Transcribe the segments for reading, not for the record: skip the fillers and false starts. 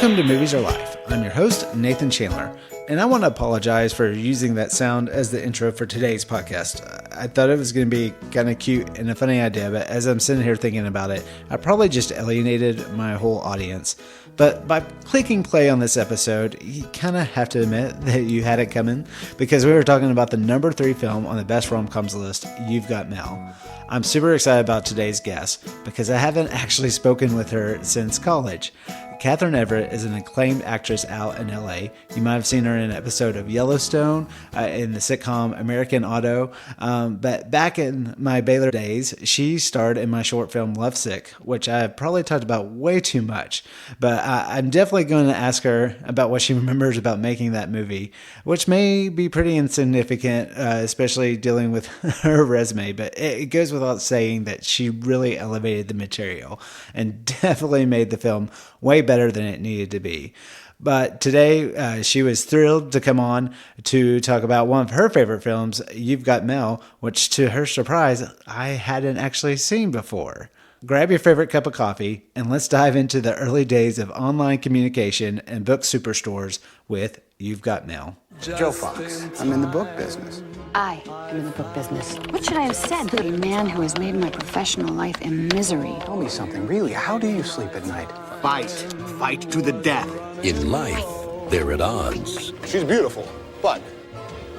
Welcome to Movies Are Life. I'm your host, Nathan Chandler, and I want to apologize for using that sound as the intro for today's podcast. I thought it was going to be kind of cute and a funny idea, but as I'm sitting here thinking about it, I probably just alienated my whole audience. But by clicking play on this episode, you kind of have to admit that you had it coming, because we were talking about the number 3 film on the best rom-coms list, You've Got Mail. I'm super excited about today's guest because I haven't actually spoken with her since college. Katharine Everett is an acclaimed actress out in LA. You might have seen her in an episode of Yellowstone, in the sitcom American Auto. But back in my Baylor days, she starred in my short film Lovesick, which I probably talked about way too much. But I'm definitely going to ask her about what she remembers about making that movie, which may be pretty insignificant, especially dealing with her resume. But it goes without saying that she really elevated the material and definitely made the film way better than it needed to be. But today, she was thrilled to come on to talk about one of her favorite films, You've Got Mail, which to her surprise, I hadn't actually seen before. Grab your favorite cup of coffee and let's dive into the early days of online communication and book superstores with You've Got Mail. Joe Fox. I'm in the book business. I am in the book business. What should I have said? The man who has made my professional life a misery. Tell me something, really. How do you sleep at night? Fight to the death. In life, they're at odds. She's beautiful, but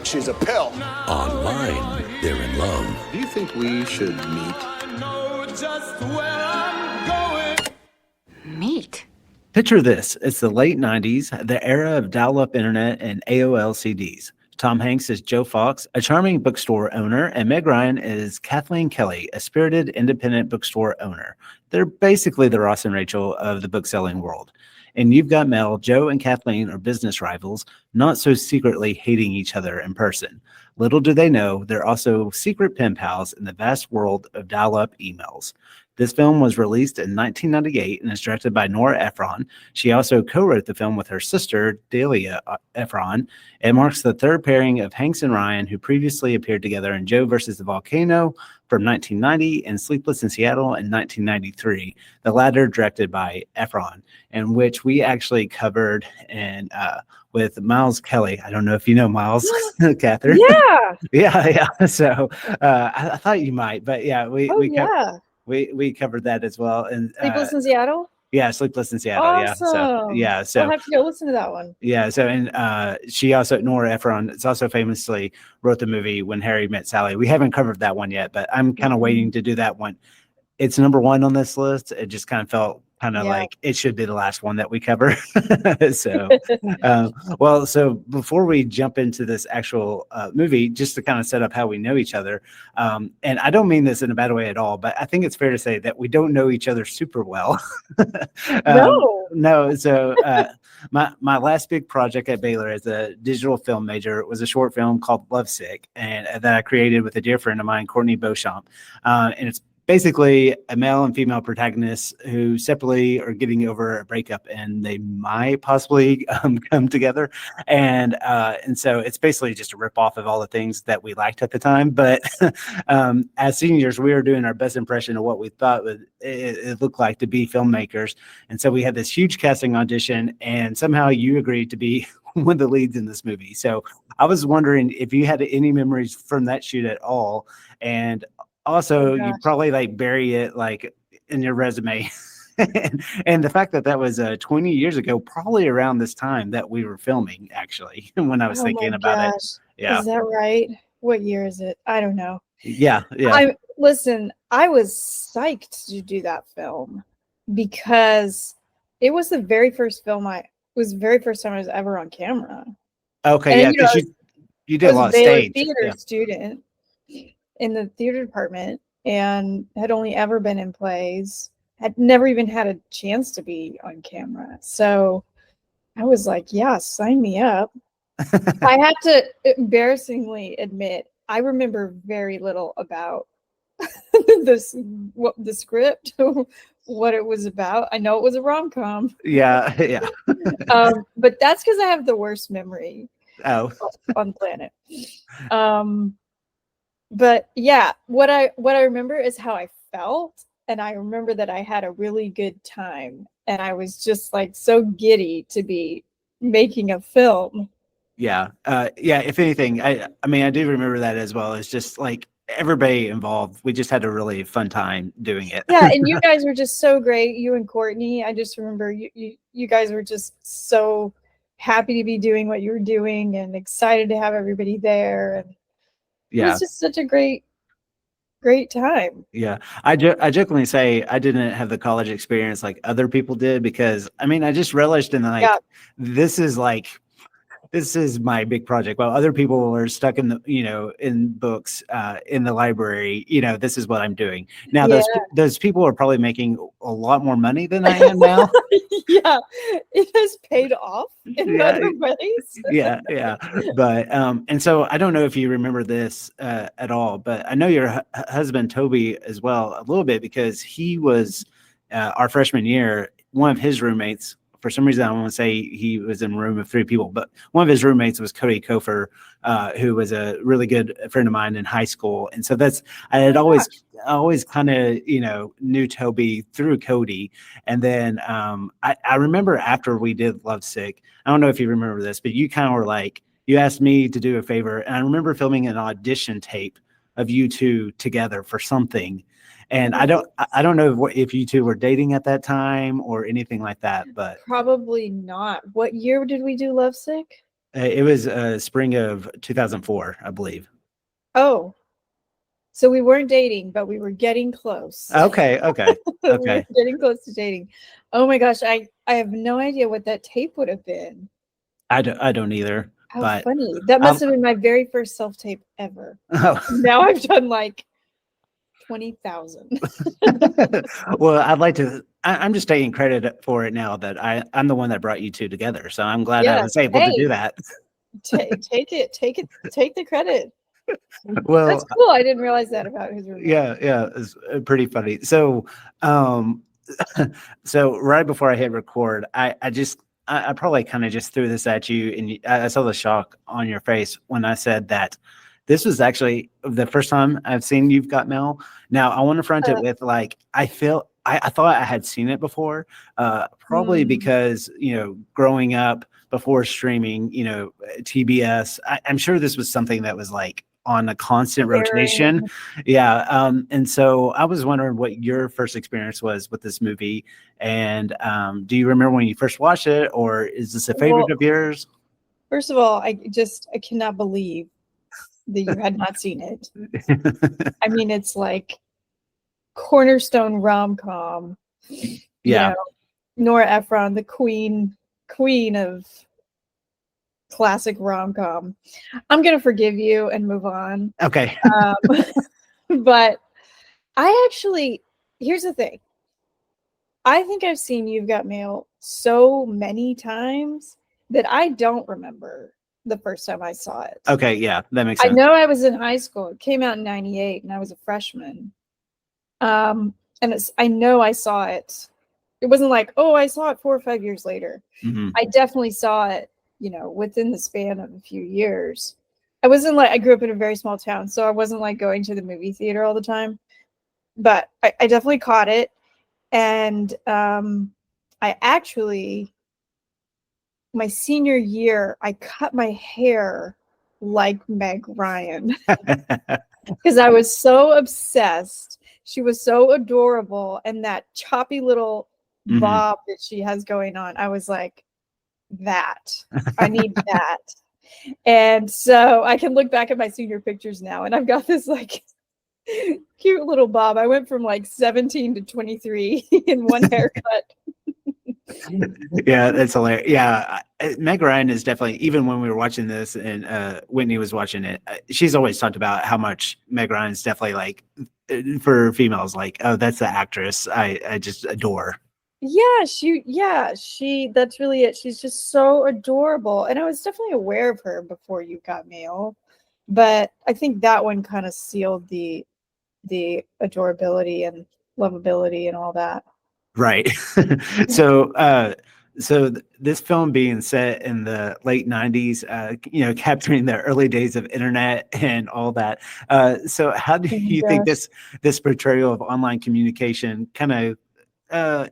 she's a pill. Online, they're in love. Do you think we should meet? Meat. Picture this. It's the late 90s, the era of dial-up internet and AOL CDs. Tom Hanks is Joe Fox, a charming bookstore owner, and Meg Ryan is Kathleen Kelly, a spirited independent bookstore owner. They're basically the Ross and Rachel of the book-selling world. And You've Got Mail, Joe and Kathleen are business rivals, not so secretly hating each other in person. Little do they know, they're also secret pen pals in the vast world of dial-up emails. This film was released in 1998 and is directed by Nora Ephron. She also co-wrote the film with her sister, Delia Ephron. It marks the third pairing of Hanks and Ryan, who previously appeared together in Joe versus the Volcano from 1990 and Sleepless in Seattle in 1993, the latter directed by Ephron, and which we actually covered with Miles Kelly. I don't know if you know Miles, Katharine. Yeah. So I thought you might, but yeah, we covered that as well. And Sleepless in Seattle? Yeah, Sleepless in Seattle. Awesome. So I'll have to go listen to that one. Yeah, so and she also, Nora Ephron, it's also famously wrote the movie When Harry Met Sally. We haven't covered that one yet, but I'm kind of waiting to do that one. It's number 1 on this list. It just kind of felt like it should be the last one that we cover. So before we jump into this actual movie, just to kind of set up how we know each other, and I don't mean this in a bad way at all, but I think it's fair to say that we don't know each other super well. No. So my last big project at Baylor as a digital film major was a short film called Lovesick, and that I created with a dear friend of mine, Courtney Beauchamp, and it's basically a male and female protagonists who separately are getting over a breakup, and they might possibly come together. And so it's basically just a ripoff of all the things that we liked at the time. But as seniors, we were doing our best impression of what we thought it looked like to be filmmakers. And so we had this huge casting audition, and somehow you agreed to be one of the leads in this movie. So I was wondering if you had any memories from that shoot at all. And also, you probably bury it in your resume. And the fact that was 20 years ago, probably around this time that we were filming, actually, when I was thinking about it. Yeah. Is that right? What year is it? I don't know. Yeah. I was psyched to do that film because it was the very first time I was ever on camera. Okay. And, because you did a lot of stage. Theater student in the theater department and had only ever been in plays, had never even had a chance to be on camera. So I was like, yeah, sign me up. I have to embarrassingly admit, I remember very little about the script, what it was about. I know it was a rom-com. Yeah. But that's because I have the worst memory on the planet. But yeah, what I remember is how I felt, and I remember that I had a really good time. and I was just like so giddy to be making a film. Yeah. Yeah. If anything, I mean, I do remember that as well. It's just like everybody involved. We just had a really fun time doing it. Yeah, and you guys were just so great. You and Courtney, I just remember you guys were just so happy to be doing what you were doing and excited to have everybody there. And it was just such a great time. Yeah. I jokingly say I didn't have the college experience like other people did because I mean, I just relished in like, Yeah. this is my big project. While other people are stuck in in books, in the library, this is what I'm doing. Now, those people are probably making a lot more money than I am now. Yeah, it has paid off in other ways. Yeah. But, and so I don't know if you remember this at all, but I know your husband, Toby, as well, a little bit, because he was our freshman year, one of his roommates. For some reason, I want to say he was in a room of 3 people, but one of his roommates was Cody Kofer, who was a really good friend of mine in high school. And so I had always kind of, knew Toby through Cody. And then I remember after we did Lovesick, I don't know if you remember this, but you kind of were like, you asked me to do a favor. And I remember filming an audition tape of you two together for something. And I don't know if you two were dating at that time or anything like that, but probably not. What year did we do Lovesick? It was spring of 2004, I believe. Oh, so we weren't dating, but we were getting close. Okay. We were getting close to dating. Oh my gosh, I have no idea what that tape would have been. I don't either. How funny. That must have been my very first self-tape ever. Oh. Now I've done like 20,000. Well, I'd like to. I'm just taking credit for it now that I'm the one that brought you two together. So I'm glad I was able to do that. Take the credit. Well, that's cool. I didn't realize that about his roommate. Yeah, it's pretty funny. So, so right before I hit record, I probably kind of just threw this at you, and I saw the shock on your face when I said that this was actually the first time I've seen You've Got Mail. Now, I want to front it with like, I thought I had seen it before, probably because, growing up before streaming, TBS, I'm sure this was something that was like on a constant rotation. Yeah. And so I was wondering what your first experience was with this movie. And do you remember when you first watched it, or is this a favorite of yours? First of all, I cannot believe that you had not seen it. I mean, it's like cornerstone rom-com. Yeah. Nora Ephron, the queen of classic rom-com. I'm gonna forgive you and move on. Okay. But here's the thing. I think I've seen You've Got Mail so many times that I don't remember the first time I saw it. Okay, yeah, that makes sense. I know I was in high school. It came out in 98 and I was a freshman. And I know I saw it. It wasn't like, oh, I saw it 4 or 5 years later. Mm-hmm. I definitely saw it, within the span of a few years. I grew up in a very small town, so I wasn't like going to the movie theater all the time. But I definitely caught it. And I actually, my senior year, I cut my hair like Meg Ryan because I was so obsessed. She was so adorable, and that choppy little bob that she has going on, I was like, I need that. And so I can look back at my senior pictures now, and I've got this like cute little bob. I went from like 17 to 23 in one haircut. Yeah, that's hilarious. Yeah, Meg Ryan is definitely, even when we were watching this and Whitney was watching it, she's always talked about how much Meg Ryan's definitely like, for females, like, oh, that's the actress I just adore. Yeah, that's really it. She's just so adorable. And I was definitely aware of her before You Got Mail, but I think that one kind of sealed the adorability and lovability and all that. Right. So this film being set in the late 90s, capturing the early days of internet and all that. So how do you think this portrayal of online communication kind of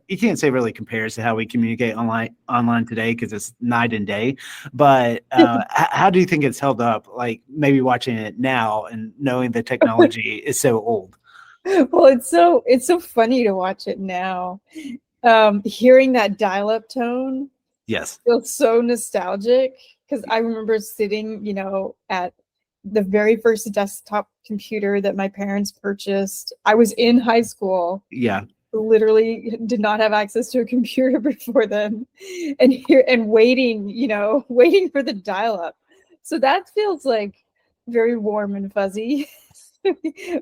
you can't say really compares to how we communicate online today because it's night and day. But how do you think it's held up? Like maybe watching it now and knowing the technology is so old. Well, it's so funny to watch it now. Hearing that dial-up tone Yes. feels so nostalgic because I remember sitting, at the very first desktop computer that my parents purchased. I was in high school. Yeah. Literally did not have access to a computer before then, and waiting, waiting for the dial-up. So that feels like very warm and fuzzy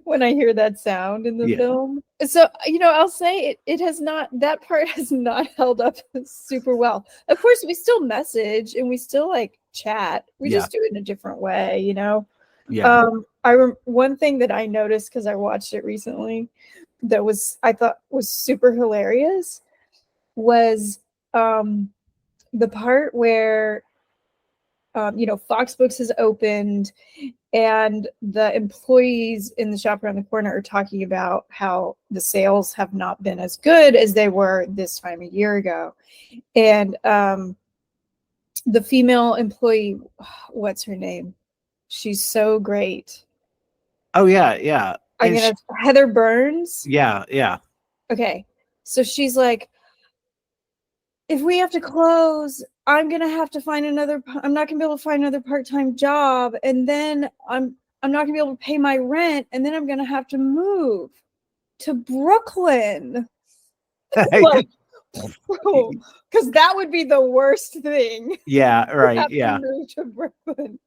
when I hear that sound in the film. So, I'll say it has not, that part has not held up super well. Of course, we still message and we still like chat. We just do it in a different way, Yeah. One thing that I noticed because I watched it recently that I thought was super hilarious was the part where Fox Books has opened and the employees in the shop around the corner are talking about how the sales have not been as good as they were this time a year ago. And the female employee, what's her name? She's so great. Oh yeah, yeah. Heather Burns. Yeah, yeah. Okay. So she's like, if we have to close, I'm not gonna be able to find another part-time job, and then I'm not gonna be able to pay my rent, and then I'm gonna have to move to Brooklyn. Like, because that would be the worst thing. Yeah, right. Yeah. Move to Brooklyn.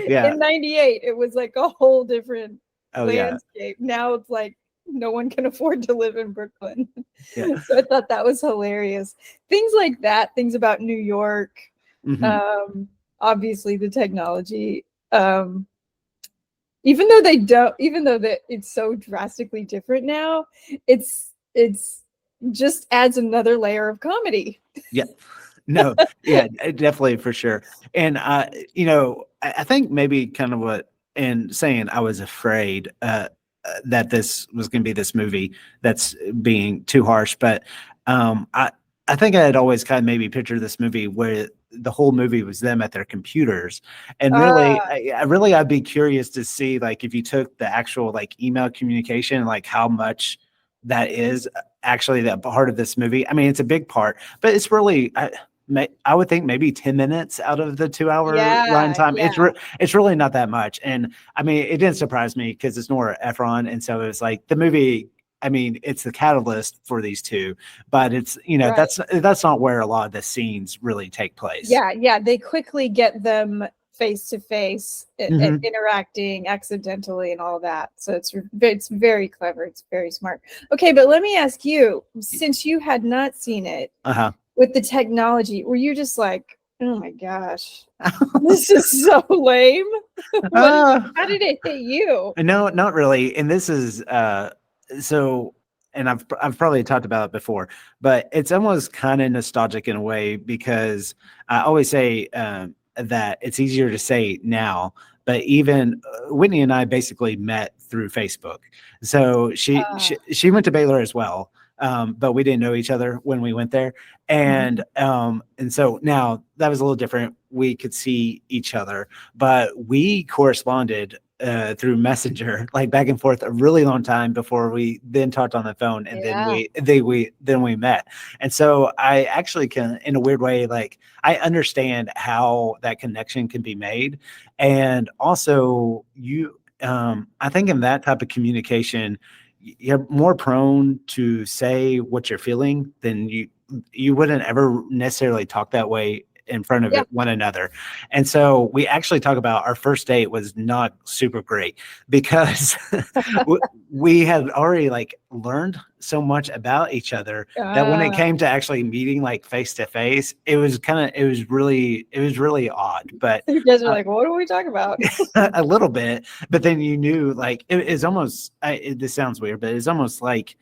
Yeah. In 98, it was like a whole different landscape. Yeah. Now it's like no one can afford to live in Brooklyn. Yeah. So I thought that was hilarious. Things like that, things about New York, obviously the technology, even though that it's so drastically different now, it's just adds another layer of comedy. Yeah. No, yeah, definitely for sure. And I think maybe kind of what in saying I was afraid that this was going to be this movie that's being too harsh, but I think I had always kind of maybe pictured this movie where the whole movie was them at their computers, and really, I'd be curious to see like if you took the actual like email communication, like how much that is actually that part of this movie. I mean, it's a big part, but it's really. I would think maybe 10 minutes out of the 2-hour run time. Yeah. It's really not that much. And I mean, it didn't surprise me because it's Nora Ephron. And so it was like the movie, I mean, it's the catalyst for these two, but it's, right. that's not where a lot of the scenes really take place. Yeah. Yeah. They quickly get them face to face and interacting accidentally and all that. So it's very clever. It's very smart. Okay. But let me ask you, since you had not seen it, with the technology, were you just like, oh my gosh, this is so lame? How did it hit you? No, not really. And this is so, and I've probably talked about it before, but it's almost kind of nostalgic in a way because I always say that it's easier to say now, but even Whitney and I basically met through Facebook. So she went to Baylor as well. But we didn't know each other when we went there. And so now that was a little different. We could see each other, but we corresponded through Messenger, like back and forth a really long time before we then talked on the phone. And then we met. And so I actually can, in a weird way, like I understand how that connection can be made. And also I think in that type of communication, you're more prone to say what you're feeling than you wouldn't ever necessarily talk that way in front of one another. And so we actually talk about our first date was not super great because we had already like learned so much about each other that when it came to actually meeting like face to face, it was really odd. But you guys are like, what are we talking about? A little bit, but then you knew like it is almost. This sounds weird, but it's almost like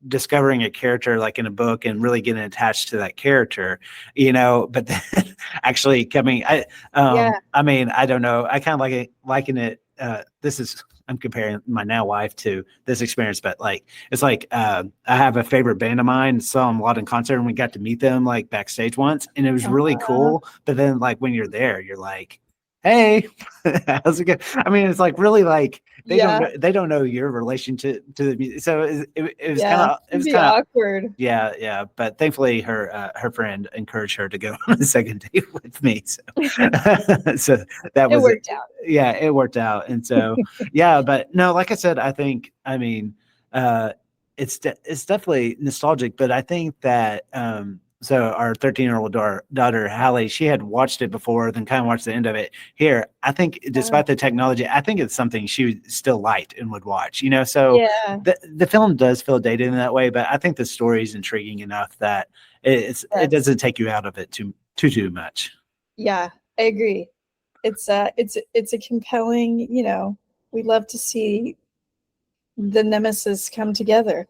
discovering a character like in a book and really getting attached to that character, but then actually coming. I mean, I don't know. I kind of liken it. This is I'm comparing my now wife to this experience, but like it's like I have a favorite band of mine, saw them a lot in concert, and we got to meet them like backstage once, and it was really cool. But then like when you're there, you're like, hey, how's it going? I mean, it's like really like they don't know your relationship to the music, so it was kind of it'd be awkward. Yeah. But thankfully, her friend encouraged her to go on a second date with me. So, so that was worked out. Yeah, it worked out. And so, yeah, but no, like I said, it's definitely nostalgic. But I think that so our 13-year-old daughter Hallie, she had watched it before, then kind of watched the end of it. Here, I think, despite the technology, I think it's something she still liked and would watch. So the film does feel dated in that way, but I think the story is intriguing enough that it doesn't take you out of it too much. Yeah, I agree. It's a compelling. We love to see the nemesis come together.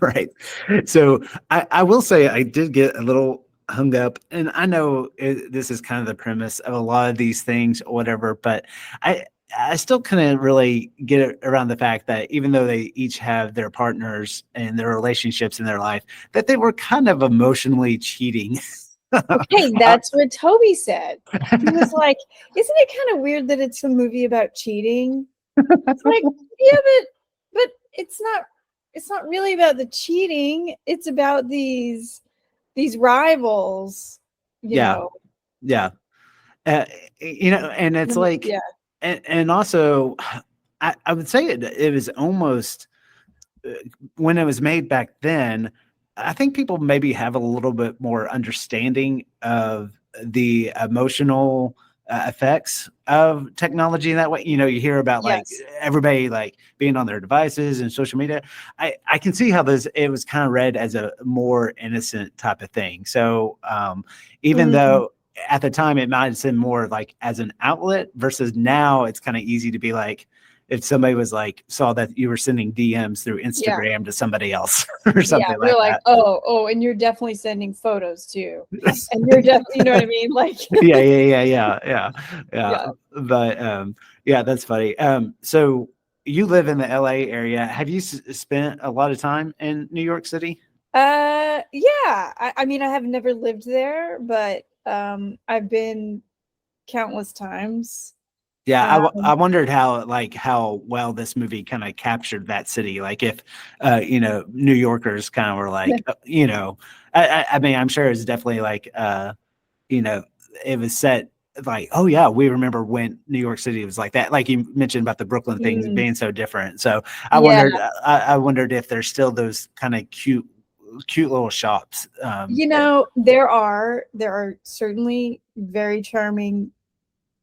Right. So I will say I did get a little hung up, and I know this is kind of the premise of a lot of these things or whatever, but I still couldn't really get around the fact that even though they each have their partners and their relationships in their life, that they were kind of emotionally cheating. Okay, that's what Toby said. He was like, isn't it kind of weird that it's a movie about cheating? It's like, yeah, but it's not really about the cheating. It's about these rivals, you know. Yeah. And it's like, and also I would say it was almost when it was made back then, I think people maybe have a little bit more understanding of the emotional effects of technology in that way. You hear about like everybody like being on their devices and social media. I can see how it was kind of read as a more innocent type of thing. So even though at the time it might have been more like as an outlet versus now it's kind of easy to be like, if somebody was like, saw that you were sending DMs through Instagram to somebody else or something like that. Oh, and you're definitely sending photos too. And you're definitely, you know what I mean? Like, yeah. But yeah, that's funny. So you live in the LA area. Have you spent a lot of time in New York City? Yeah. I mean, I have never lived there, but I've been countless times. Yeah, I wondered how well this movie kind of captured that city. Like if New Yorkers kind of were like, I mean, I'm sure it's definitely like it was set like, oh yeah, we remember when New York City was like that. Like you mentioned about the Brooklyn things being so different. So I wondered if there's still those kind of cute little shops. There are certainly very charming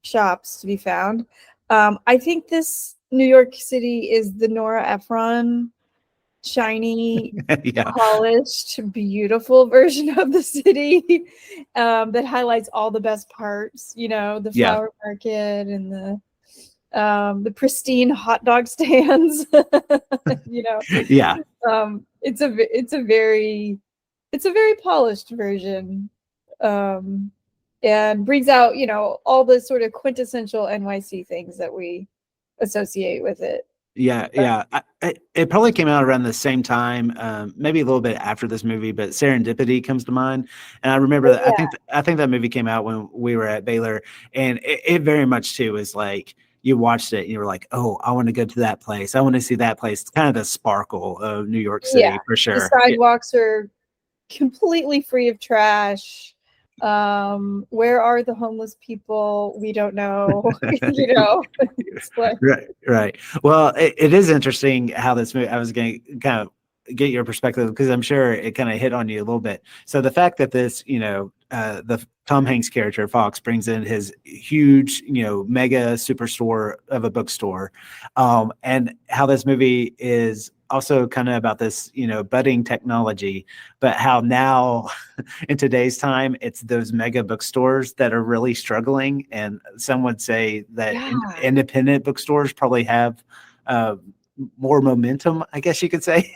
shops to be found. I think this New York City is the Nora Ephron shiny, polished, beautiful version of the city that highlights all the best parts. The flower market and the pristine hot dog stands. It's a very polished version. And brings out, all the sort of quintessential NYC things that we associate with it. Yeah. It probably came out around the same time, maybe a little bit after this movie, but Serendipity comes to mind. And I remember that I think that movie came out when we were at Baylor, and it very much too is like you watched it and you were like, oh, I want to go to that place. I want to see that place. It's kind of the sparkle of New York City for sure. The sidewalks are completely free of trash. Where are the homeless people? We don't know. Right. Well, it is interesting how this movie, I was going to kind of get your perspective because I'm sure it kind of hit on you a little bit. So the fact that this, the Tom Hanks character Fox brings in his huge, mega superstore of a bookstore, and how this movie is also kind of about this, budding technology, but how now in today's time, it's those mega bookstores that are really struggling. And some would say that independent bookstores probably have more momentum, I guess you could say.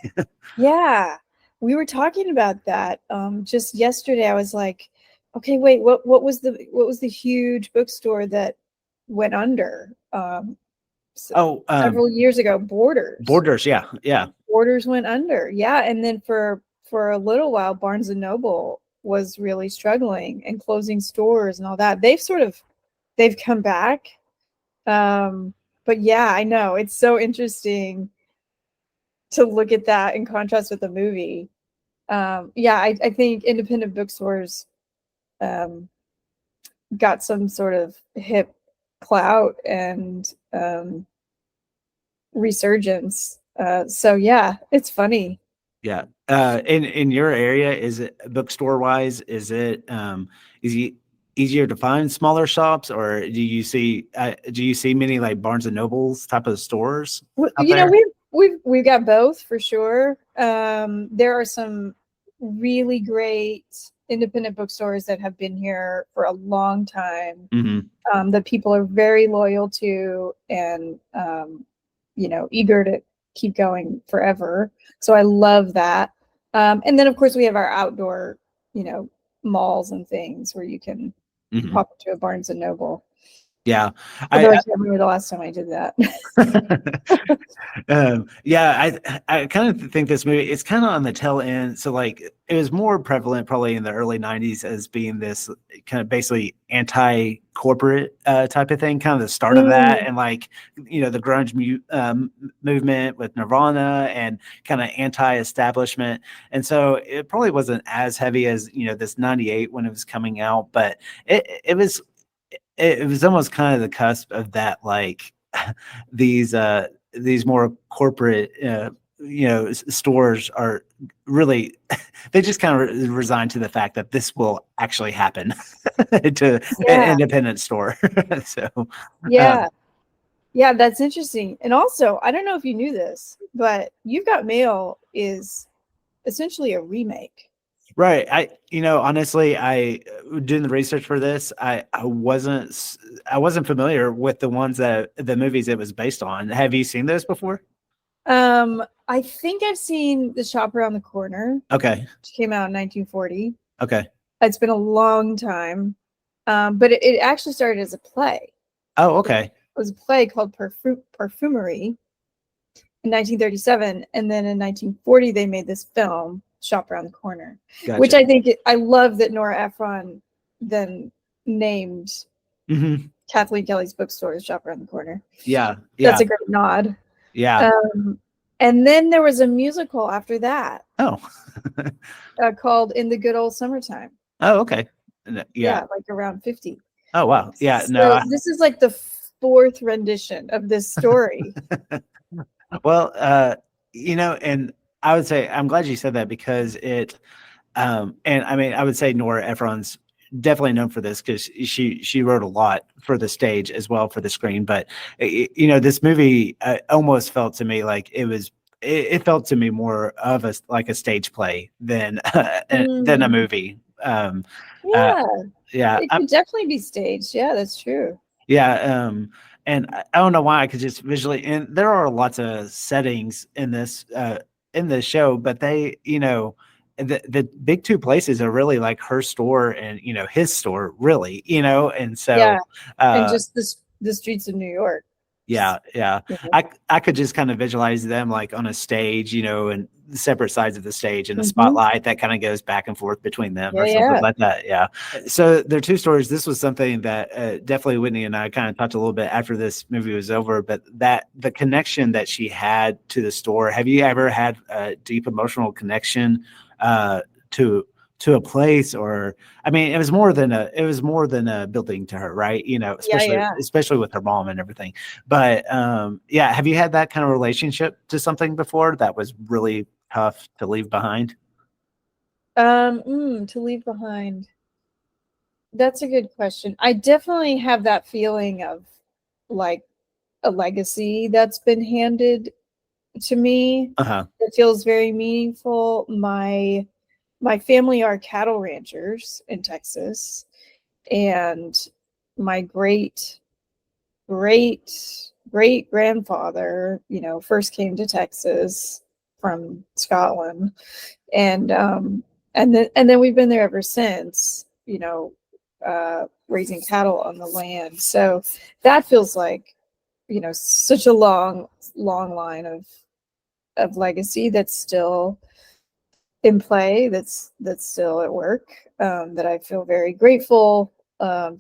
Yeah, we were talking about that just yesterday. I was like, okay, wait, what was the huge bookstore that went under? Oh, several years ago. Borders. Yeah. Borders went under. Yeah, and then for a little while, Barnes and Noble was really struggling and closing stores and all that. They've come back. But yeah, I know it's so interesting to look at that in contrast with the movie. Yeah, I think independent bookstores got some sort of hip clout and resurgence. So yeah, it's funny. Yeah. In your area, is it bookstore wise? Is it easier to find smaller shops, or do you see many like Barnes and Nobles type of stores out You know, there? we've got both for sure. There are some really great independent bookstores that have been here for a long time, that people are very loyal to and eager to keep going forever. So I love that. And then of course we have our outdoor, malls and things where you can pop into a Barnes and Noble. Yeah. Although I can't remember the last time I did that. Yeah, I kind of think this movie, it's kind of on the tail end. So like it was more prevalent probably in the early 90s as being this kind of basically anti-corporate type of thing, kind of the start of that. And like, the grunge movement with Nirvana and kind of anti-establishment. And so it probably wasn't as heavy as, this 98 when it was coming out, but it was almost kind of the cusp of that, like these more corporate, stores are really, they just kind of resigned to the fact that this will actually happen to an independent store. So, yeah, that's interesting. And also, I don't know if you knew this, but You've Got Mail is essentially a remake. Right. Honestly, doing the research for this, I wasn't familiar with the movies it was based on. Have you seen those before? I think I've seen The Shop Around the Corner. Okay. Which came out in 1940. Okay. It's been a long time. But it actually started as a play. Oh, okay. It was a play called Perfumery in 1937, and then in 1940 they made this film, Shop Around the Corner. Gotcha. Which I love that Nora Ephron then named Kathleen Kelly's bookstore as Shop Around the Corner. Yeah. That's a great nod. Yeah. And then there was a musical after that. Oh. Called In the Good Old Summertime. Oh, okay. Yeah, like around 50. Oh, wow. Yeah. So this is like the fourth rendition of this story. Well, and I would say I'm glad you said that because it, and I mean, I would say Nora Ephron's definitely known for this because she wrote a lot for the stage as well for the screen. But this movie almost felt to me like it felt to me more of a stage play than than a movie. Yeah, it could definitely be staged. Yeah, that's true. Yeah, and I don't know why I could just visually, and there are lots of settings in this show, but they, the big two places are really like her store and his store, really, and so and just the streets of New York. Yeah. I could just kind of visualize them like on a stage, and separate sides of the stage and a spotlight that kind of goes back and forth between them or something like that. Yeah. So there are two stories. This was something that definitely Whitney and I kind of talked a little bit after this movie was over, but that the connection that she had to the store. Have you ever had a deep emotional connection to a place? Or I mean, it was more than a building to her, right? Especially with her mom and everything. But have you had that kind of relationship to something before that was really tough to leave behind? To leave behind. That's a good question. I definitely have that feeling of like a legacy that's been handed to me. It feels very meaningful. My family are cattle ranchers in Texas, and my great grandfather, first came to Texas from Scotland, and then we've been there ever since, raising cattle on the land. So that feels like such a long line of legacy that's still in play, that's still at work, that I feel very grateful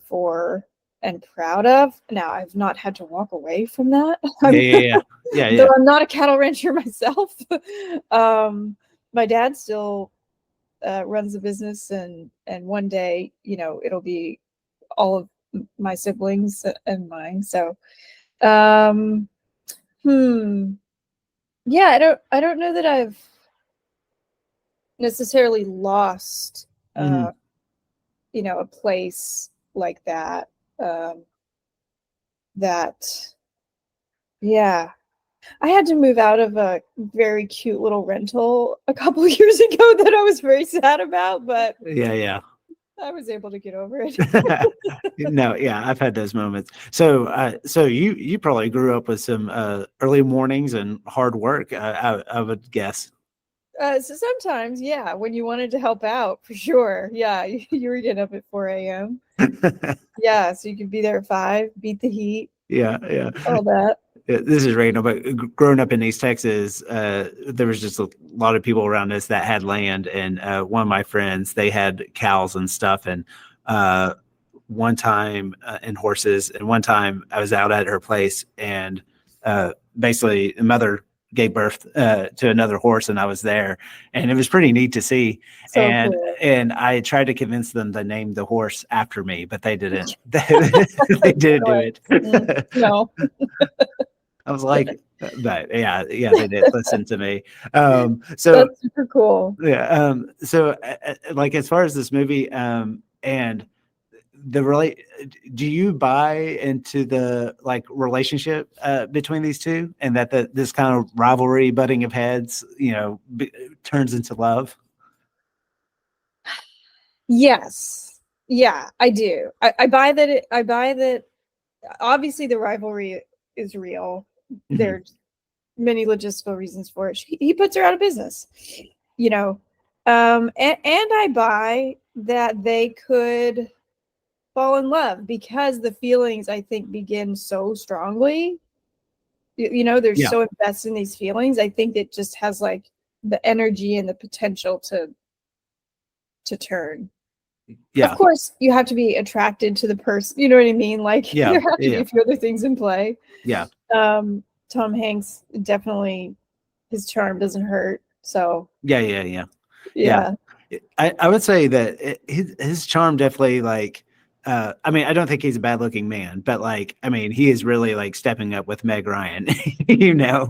for and proud of. Now, I've not had to walk away from that. Yeah. Though I'm not a cattle rancher myself. My dad still runs the business, and one day, it'll be all of my siblings and mine. So, yeah, I don't know that I've necessarily lost, a place like that. Yeah, I had to move out of a very cute little rental a couple of years ago that I was very sad about, but Yeah. I was able to get over it. No, yeah, I've had those moments. So you probably grew up with some early mornings and hard work, I would guess. So sometimes, yeah, when you wanted to help out, for sure. Yeah, you were getting up at 4 a.m. Yeah, so you could be there at 5, beat the heat, Yeah. all that. This is random, but growing up in East Texas, there was just a lot of people around us that had land, and one of my friends, they had cows and stuff, and one time and horses, and one time I was out at her place, and basically the mother gave birth to another horse, and I was there, and it was pretty neat to see. So and cool. and I tried to convince them to name the horse after me, but they didn't. They didn't do it. No. I was like, but yeah, they did listen to me. So That's super cool. yeah, like as far as this movie, and do you buy into the like relationship between these two, and that this kind of rivalry, butting of heads, turns into love? Yes. Yeah, I do. I buy that. I buy that. Obviously, the rivalry is real. Mhm. There's many logistical reasons for it. He puts her out of business, and I buy that they could fall in love because the feelings, I think, begin so strongly. They're Yeah. so invested in these feelings. I think it just has like the energy and the potential to turn. Yeah. Of course, you have to be attracted to the person. You know what I mean? Like Yeah, there have to be yeah. a few other things in play. Yeah. Tom Hanks, definitely, his charm doesn't hurt. So Yeah. yeah. I would say that his charm definitely, like, I mean, I don't think he's a bad looking man, but like, I mean, he is really like stepping up with Meg Ryan, Yeah,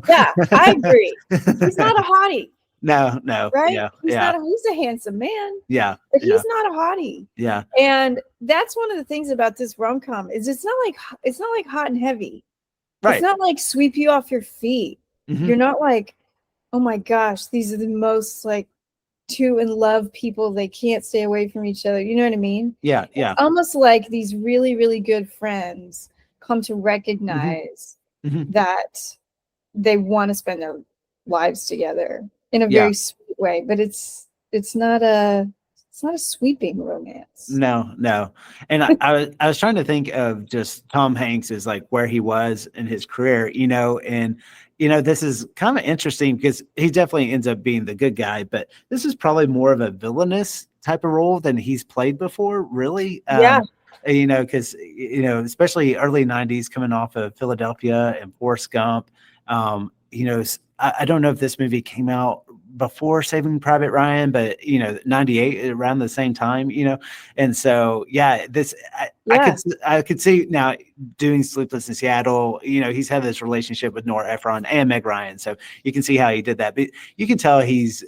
I agree. He's not a hottie, No, right? yeah, He's a handsome man, yeah, but he's not a hottie. yeah, And that's one of the things about this rom-com is it's not like hot and heavy. right. It's not like sweep you off your feet. Mhm. You're not like, oh my gosh, these are the most like two in love people. They can't stay away from each other. You know what I mean? Yeah. It's almost like these really, really good friends come to recognize Mhm. that they want to spend their lives together in a Yeah. very sweet way, but it's not a sweeping romance. No. And I was trying to think of just Tom Hanks as like where he was in his career, and this is kind of interesting because he definitely ends up being the good guy, but this is probably more of a villainous type of role than he's played before, really. Yeah. Because especially early '90s, coming off of Philadelphia and Forrest Gump. I don't know if this movie came out before Saving Private Ryan, but '98, around the same time, and so yeah, I could see now doing Sleepless in Seattle. He's had this relationship with Nora Ephron and Meg Ryan, so you can see how he did that. But you can tell he's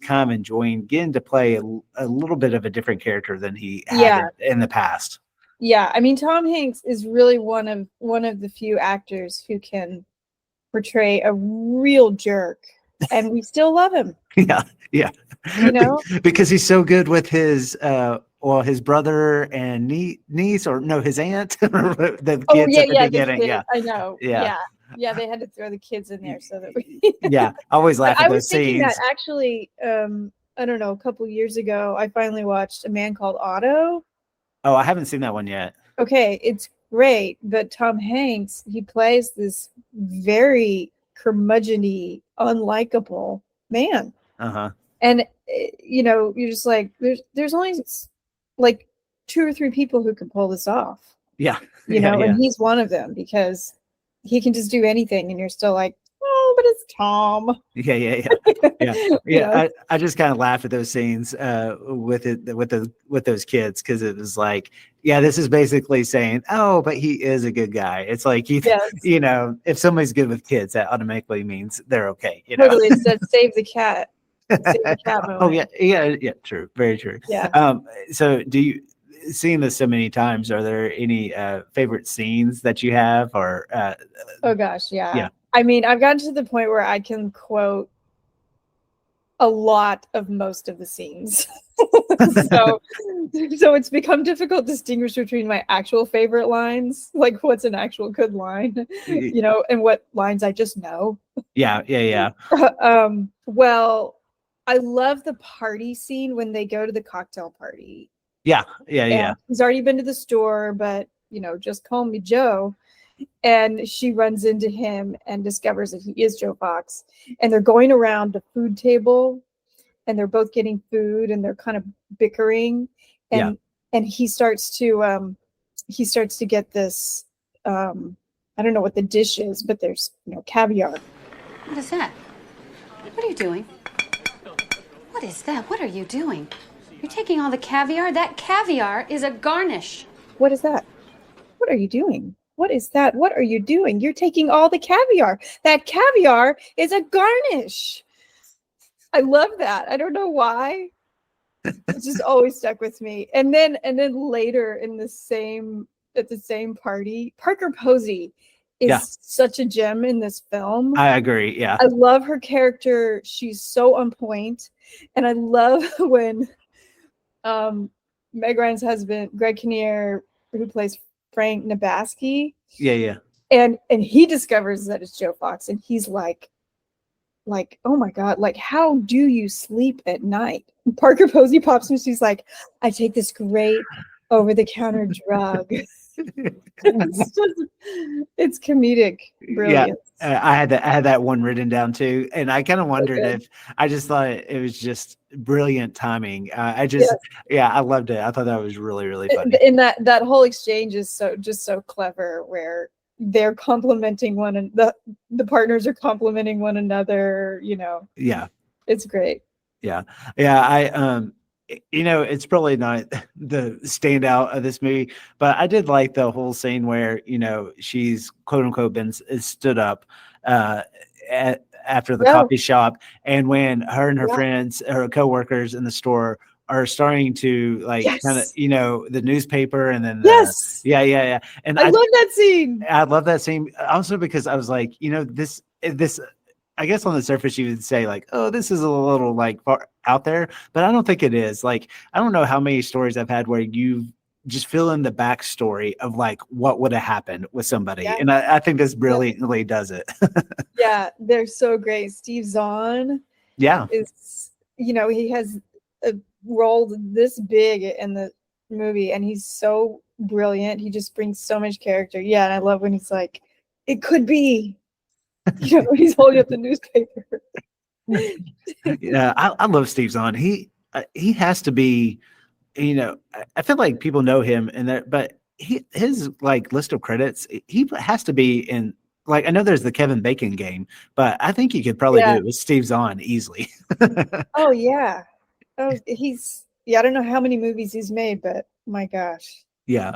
kind of enjoying getting to play a little bit of a different character than he had in the past. Yeah, I mean, Tom Hanks is really one of the few actors who can portray a real jerk, and we still love him. Yeah. Because he's so good with his his brother and niece, or no, his aunt. The kids at the beginning. Yeah, I know. Yeah, they had to throw the kids in there so that we. Yeah, I always laugh at those scenes. That actually, I don't know, a couple years ago, I finally watched A Man Called Otto. Oh, I haven't seen that one yet. Okay, it's great, but Tom Hanks, he plays this very curmudgeon-y, unlikable man. Uh-huh. And you're just like, there's only like 2 or 3 people who can pull this off, Yeah. Yeah. and he's one of them because he can just do anything, and you're still like, oh, but it's Tom. Yeah. I just kind of laugh at those scenes with those kids, because it was like, yeah, this is basically saying, oh, but he is a good guy. It's like Yes. If somebody's good with kids, that automatically means they're okay. Totally, it says save the cat. Save the cat moment. Oh yeah, true, very true. Yeah. So seeing this so many times, are there any favorite scenes that you have, or Oh gosh, yeah. Yeah. I mean, I've gotten to the point where I can quote a lot of most of the scenes. so it's become difficult to distinguish between my actual favorite lines, like what's an actual good line, and what lines I just know. Yeah. Well, I love the party scene when they go to the cocktail party. Yeah. He's already been to the store, but just call me Joe. And she runs into him and discovers that he is Joe Fox. And they're going around the food table, and they're both getting food, and they're kind of bickering. And he starts to get this. I don't know what the dish is, but there's caviar. What is that? What are you doing? What is that? What are you doing? You're taking all the caviar? That caviar is a garnish. What is that? What are you doing? What is that? What are you doing? You're taking all the caviar. That caviar is a garnish. I love that. I don't know why. It's just always stuck with me. And then later at the same party, Parker Posey is such a gem in this film. I agree. Yeah. I love her character. She's so on point. And I love when Meg Ryan's husband, Greg Kinnear, who plays Frank Nabaski. Yeah. And he discovers that it's Joe Fox, and he's like, oh my God, like, how do you sleep at night? And Parker Posey pops and she's like, I take this great over-the-counter drug. It's comedic brilliance. Yeah, I had that one written down too, and I kind of wondered if I just thought it was just brilliant timing. I loved it. I thought that was really, really funny. And that whole exchange is so clever, where they're complimenting the partners are complimenting one another. Yeah, it's great. Yeah. I it's probably not the standout of this movie, but I did like the whole scene where, she's quote unquote is stood up after the coffee shop. And when her and her friends, her coworkers in the store are starting to kind of, the newspaper, and then, yeah. And I love that scene. I love that scene also because I was like, this, I guess on the surface you would say like, oh, this is a little far out there, but I don't think it is. Like, I don't know how many stories I've had where you just fill in the backstory of what would have happened with somebody. Yeah. And I think this brilliantly does it. Yeah, they're so great. Steve Zahn is, he has a role this big in the movie, and he's so brilliant. He just brings so much character. Yeah, and I love when he's like, it could be. He's holding up the newspaper. Yeah, I love Steve Zahn. He has to be, I feel like people know him but his list of credits, he has to be in, I know there's the Kevin Bacon game, but I think he could probably do it with Steve Zahn easily. Oh yeah. Oh, I don't know how many movies he's made, but my gosh. Yeah.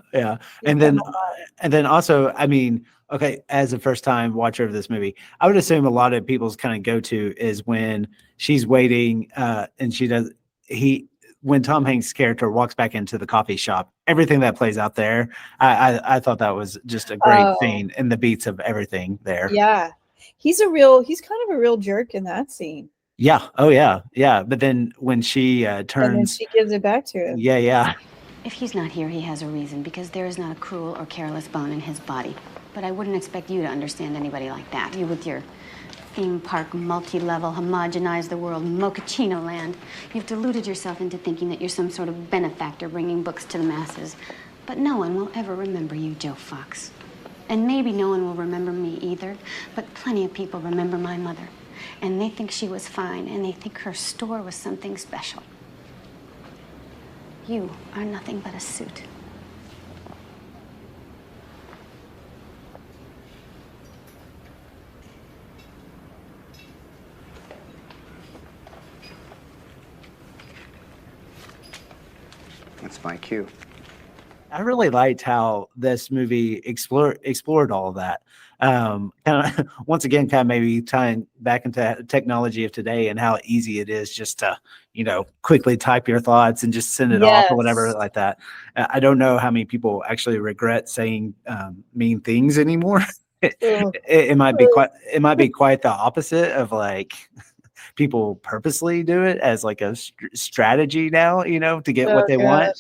And then also, I mean, okay, as a first time watcher of this movie, I would assume a lot of people's kind of go-to is when she's waiting and when Tom Hanks' character walks back into the coffee shop, everything that plays out there, I thought that was just a great scene, and the beats of everything there. Yeah. He's kind of a real jerk in that scene. Yeah. Oh yeah. Yeah. But then when she turns, and then she gives it back to him. Yeah. If he's not here, he has a reason, because there is not a cruel or careless bone in his body. But I wouldn't expect you to understand anybody like that. You with your theme park, multi-level, homogenize the world, mochaccino land. You've deluded yourself into thinking that you're some sort of benefactor bringing books to the masses. But no one will ever remember you, Joe Fox. And maybe no one will remember me either, but plenty of people remember my mother. And they think she was fine, and they think her store was something special. You are nothing but a suit. That's my cue. I really liked how this movie explored all of that. Kind of once again, kind of maybe tying back into technology of today and how easy it is just to, quickly type your thoughts and just send it off or whatever like that. I don't know how many people actually regret saying mean things anymore. It might be quite the opposite of like people purposely do it as like a strategy now, to get what they want,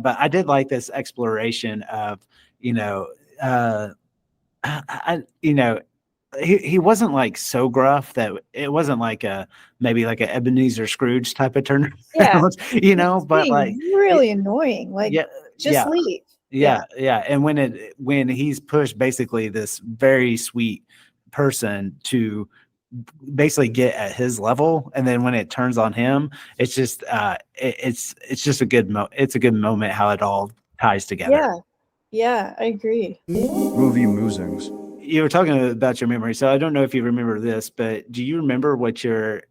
but I did like this exploration of, he wasn't like so gruff that it wasn't like maybe like a Ebenezer Scrooge type of turn, but like really annoying. Like, just leave. Yeah. And when he's pushed basically this very sweet person to basically get at his level, and then when it turns on him, it's just it's just a good moment how it all ties together. Yeah, I agree. Movie Musings. You were talking about your memory, so I don't know if you remember this, but do you remember what your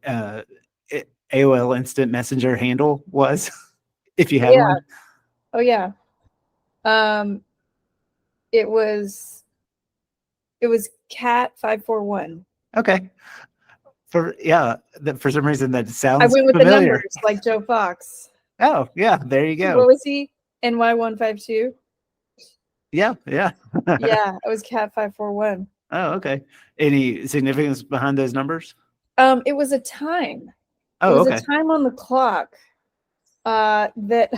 AOL Instant Messenger handle was? If you had one? Oh yeah. It was Cat 541. Okay. For some reason that sounds I went with familiar. the numbers like Joe Fox. Oh yeah, there you go. What was he? NY152. Yeah. Yeah, it was Cat 541. Oh, okay. Any significance behind those numbers? It was a time. Oh, it was okay. a time on the clock. That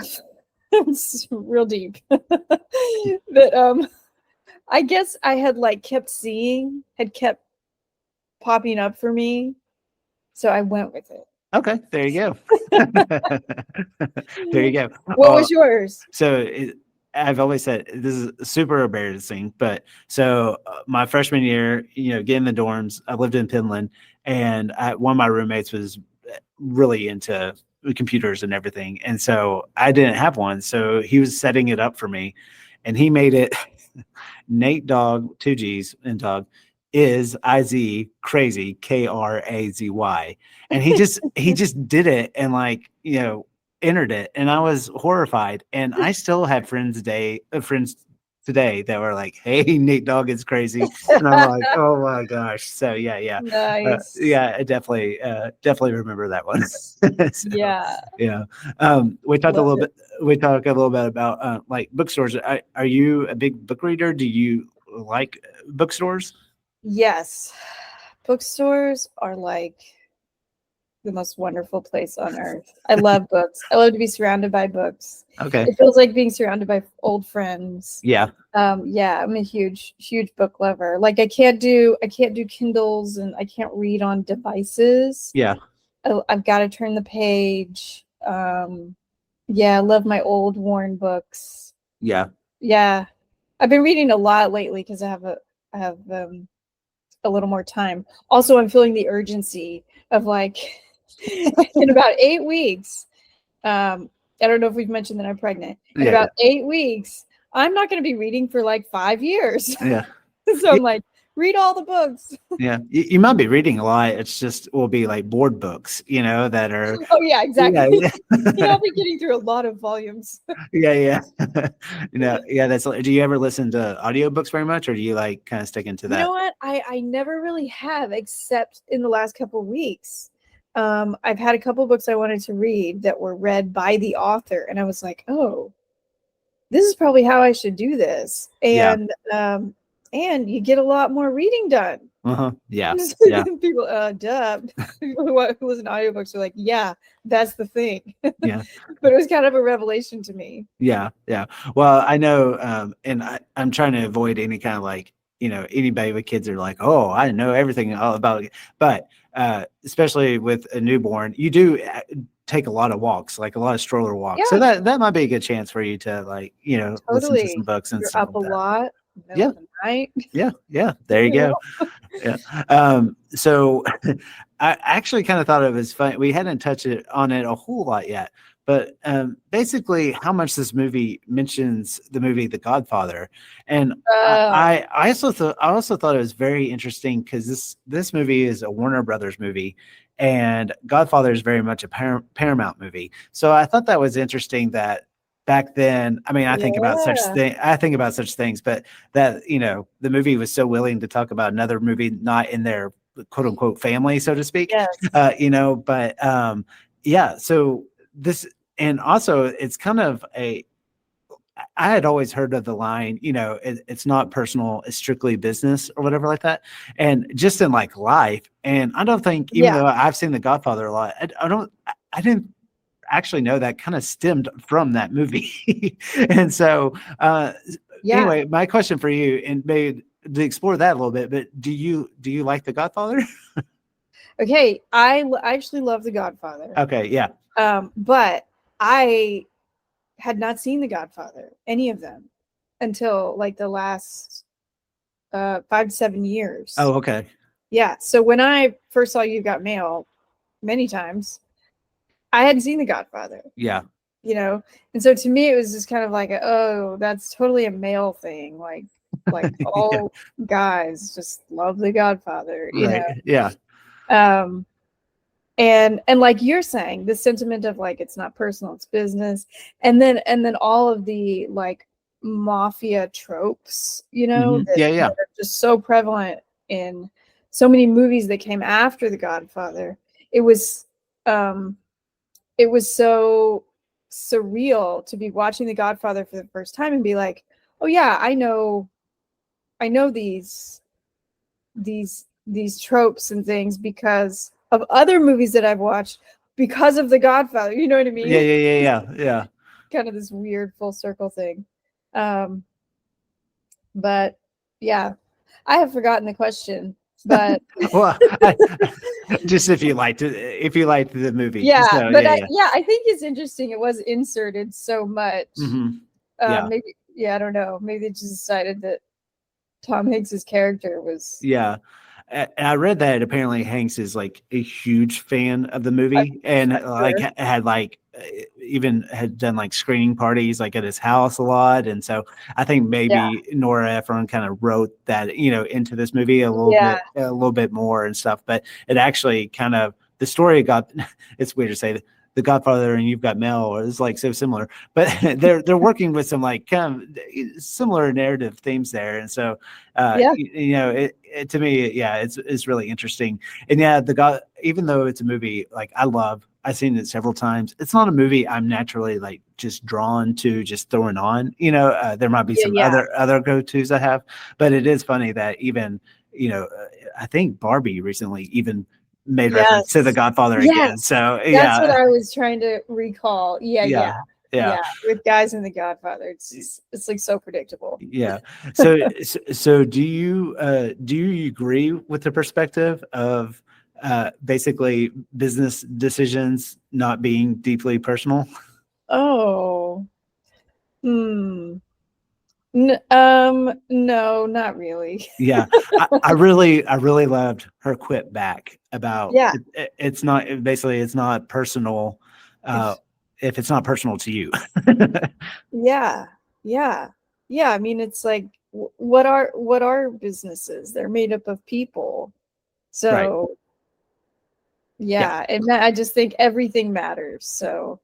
it's real deep. That I guess I had like kept popping up for me, so I went with it. Okay, there you go. There you go. What was yours? So I've always said this is super embarrassing, but so my freshman year, getting in the dorms, I lived in Pinland, and one of my roommates was really into computers and everything, and so I didn't have one, so he was setting it up for me, and he made it Nate Dog, 2 G's in dog, is IZ crazy KRAZY, and he just did it and like entered it, and I was horrified. And I still have friends today that were like, "Hey, Nate Dog is crazy," and I'm like, "Oh my gosh!" So yeah, Nice. I definitely remember that one. So, yeah. We talked a little bit. We talked a little bit about like bookstores. Are you a big book reader? Do you like bookstores? Yes. Bookstores are like the most wonderful place on earth. I love books. I love to be surrounded by books. Okay. It feels like being surrounded by old friends. Yeah. Yeah, I'm a huge book lover. Like I can't do Kindles, and I can't read on devices. Yeah. I've got to turn the page. Yeah, I love my old worn books. Yeah. Yeah. I've been reading a lot lately because I have a little more time. Also, I'm feeling the urgency of like in about 8 weeks. I don't know if we've mentioned that I'm pregnant. In about 8 weeks, I'm not going to be reading for like 5 years. Yeah. So I'm like, read all the books. Yeah. You might be reading a lot. It's just will be like board books, that are. Oh yeah, exactly. Yeah. I'll be getting through a lot of volumes. Yeah. That's. Do you ever listen to audiobooks very much, or do you like kind of stick into that? You know what? I never really have, except in the last couple of weeks. I've had a couple books I wanted to read that were read by the author, and I was like, oh, this is probably how I should do this. And you get a lot more reading done. Yeah. People, duh. People who listen to audiobooks are like, yeah, that's the thing. Yeah. But it was kind of a revelation to me. Yeah. Well, I know, and I'm trying to avoid any kind of like, anybody with kids are like, oh, I know everything all about it. But especially with a newborn, you do take a lot of walks, like a lot of stroller walks. So Yeah, that might be a good chance for you to like, listen to some totally. books and You're stuff up like a that. lot, middle Yeah. of the night. Yeah. There you You go. know? Yeah. So I actually kind of thought it was fun. We hadn't touched on it a whole lot yet, but basically how much this movie mentions the movie The Godfather. And Uh, I also thought it was very interesting because this movie is a Warner Brothers movie, and Godfather is very much a Paramount movie. So I thought that was interesting that back then, I mean, yeah. I think about such things, but that, the movie was so willing to talk about another movie not in their quote unquote family, so to speak. Yes. But yeah, so this, and also it's kind of I had always heard of the line, it's not personal, it's strictly business or whatever like that. And just in like life, and I don't think, even Yeah. though I've seen The Godfather a lot, I didn't actually know that kind of stemmed from that movie. And so, Yeah. anyway, my question for you, and maybe to explore that a little bit, but do you like The Godfather? Okay. I actually love The Godfather. Okay, yeah, But I had not seen The Godfather, any of them, until like the last 5 to 7 years. oh, okay, Yeah. So when I first saw You Got Mail many times, I hadn't seen The Godfather, yeah, and so to me it was just kind of like, oh, that's totally a male thing. Like yeah, all guys just love The Godfather, right, yeah, Um, and like you're saying, the sentiment of like it's not personal, it's business, and then all of the like mafia tropes, yeah, yeah, that are just so prevalent in so many movies that came after The Godfather. It was um it was so surreal to be watching The Godfather for the first time and be like, oh yeah, I know these tropes and things because of other movies that I've watched because of The Godfather. You know what I yeah, mean? yeah, yeah, yeah, yeah. Kind of this weird full circle thing. Um, but yeah, I have forgotten the question, but Well, just if you liked the movie, yeah, so but yeah, yeah, I think it's interesting. It was inserted so much. yeah. Maybe, yeah, I don't know. Maybe they just decided that Tom Hanks's character was. Yeah. And I read that apparently Hanks is like a huge fan of the I'm movie, and like sure. had like even had done like screening parties like at his house a lot. And so I think Yeah, maybe Nora Ephron kind of wrote that, into this movie yeah, a little bit more and stuff. But it actually kind of, the story got, it's weird to say that The Godfather and You've Got Mail is like so similar, but they're working with some like kind of similar narrative themes there. And so yeah, it to me, yeah, it's really interesting. And yeah, even though it's a movie like I've seen it several times, it's not a movie I'm naturally like just drawn to just throwing on. There might be yeah, some yeah. other go-tos I have, but it is funny that even, I think Barbie recently even made reference to The Yes. Godfather again. Yes. So That's what yeah, I was trying to recall. Yeah, yeah. yeah, yeah. Yeah. With guys in The Godfather, it's like so predictable. Yeah. So do you agree with the perspective of basically business decisions not being deeply personal? Oh. Hmm. No, not really. Yeah. I really loved her quip back about Yeah. it's not basically it's not personal uh If if it's not personal to you. yeah. Yeah. Yeah, I mean it's like what are businesses? They're made up of people. Right. So, Yeah. yeah, and I just think everything matters. So,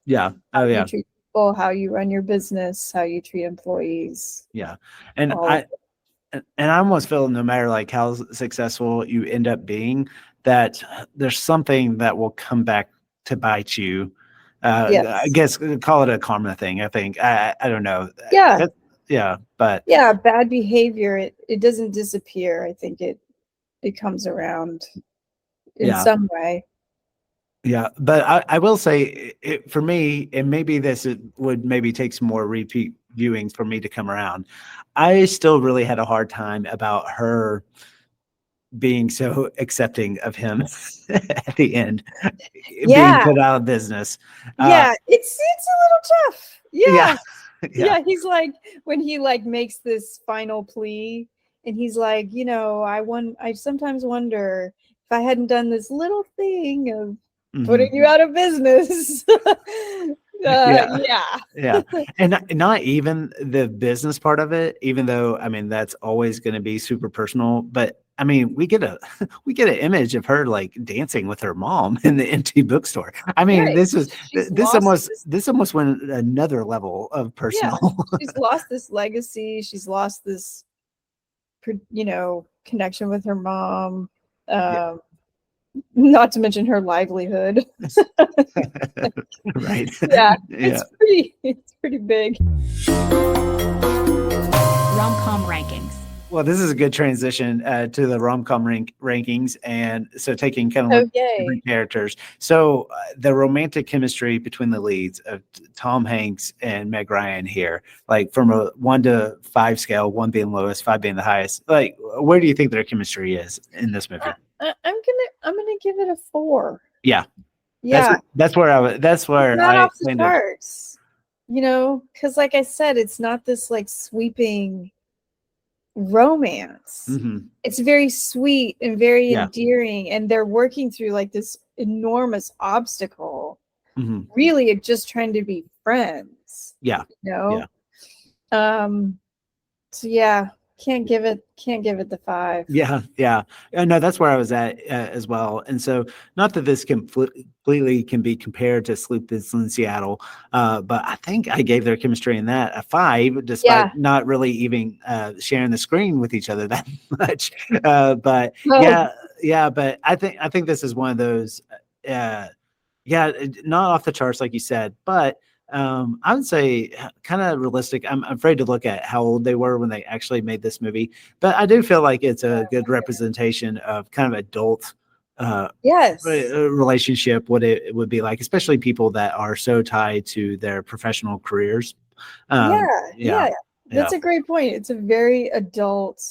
Yeah. how Oh you yeah. treat people, how you run your business, how you treat employees, Yeah. And all of I and I almost feel no matter like how successful you end up being, that there's something that will come back to bite you. I yes. guess call it a karma thing. I think I don't know. Yeah. Yeah, but Yeah, bad behavior, it doesn't disappear. I think it comes around in yeah, some way. yeah. But I will say for me, and maybe would maybe take some more repeat viewings for me to come around. I still really had a hard time about her being so accepting of him at the end, being Yeah. put out of business. Yeah, it's a little tough. Yeah. Yeah, he's like, when he like makes this final plea, and he's like, I sometimes wonder if I hadn't done this little thing of putting you out of business. Yeah. And not even the business part of it, even though, I mean, that's always going to be super personal. But I mean, we get an image of her like dancing with her mom in the empty bookstore. I mean, Right. this almost went another level of personal. She's lost this legacy. She's lost this, connection with her mom. Not to mention her livelihood. Right. Yeah. It's pretty big. Rom-Com Rankings. Well, this is a good transition to the rom-com rankings, and so taking kind of look at different characters. So the romantic chemistry between the leads of Tom Hanks and Meg Ryan here, like from a 1 to 5 scale, 1 being lowest, 5 being the highest. Like, where do you think their chemistry is in this movie? I'm gonna give it a 4. Yeah, Yeah, that's where I off the charts. Because like I said, it's not this like sweeping romance. It's very sweet and very endearing, and they're working through like this enormous obstacle, really just trying to be friends. So can't give it the 5. No, that's where I was at as well. And so, not that this completely can be compared to Sleepless in Seattle, but I think I gave their chemistry in that a 5, despite not really even sharing the screen with each other that much. But I think this is one of those not off the charts like you said, but I would say kind of realistic. I'm afraid to look at how old they were when they actually made this movie, but I do feel like it's a good representation of kind of adult relationship, what it would be like, especially people that are so tied to their professional careers. That's a great point. It's a very adult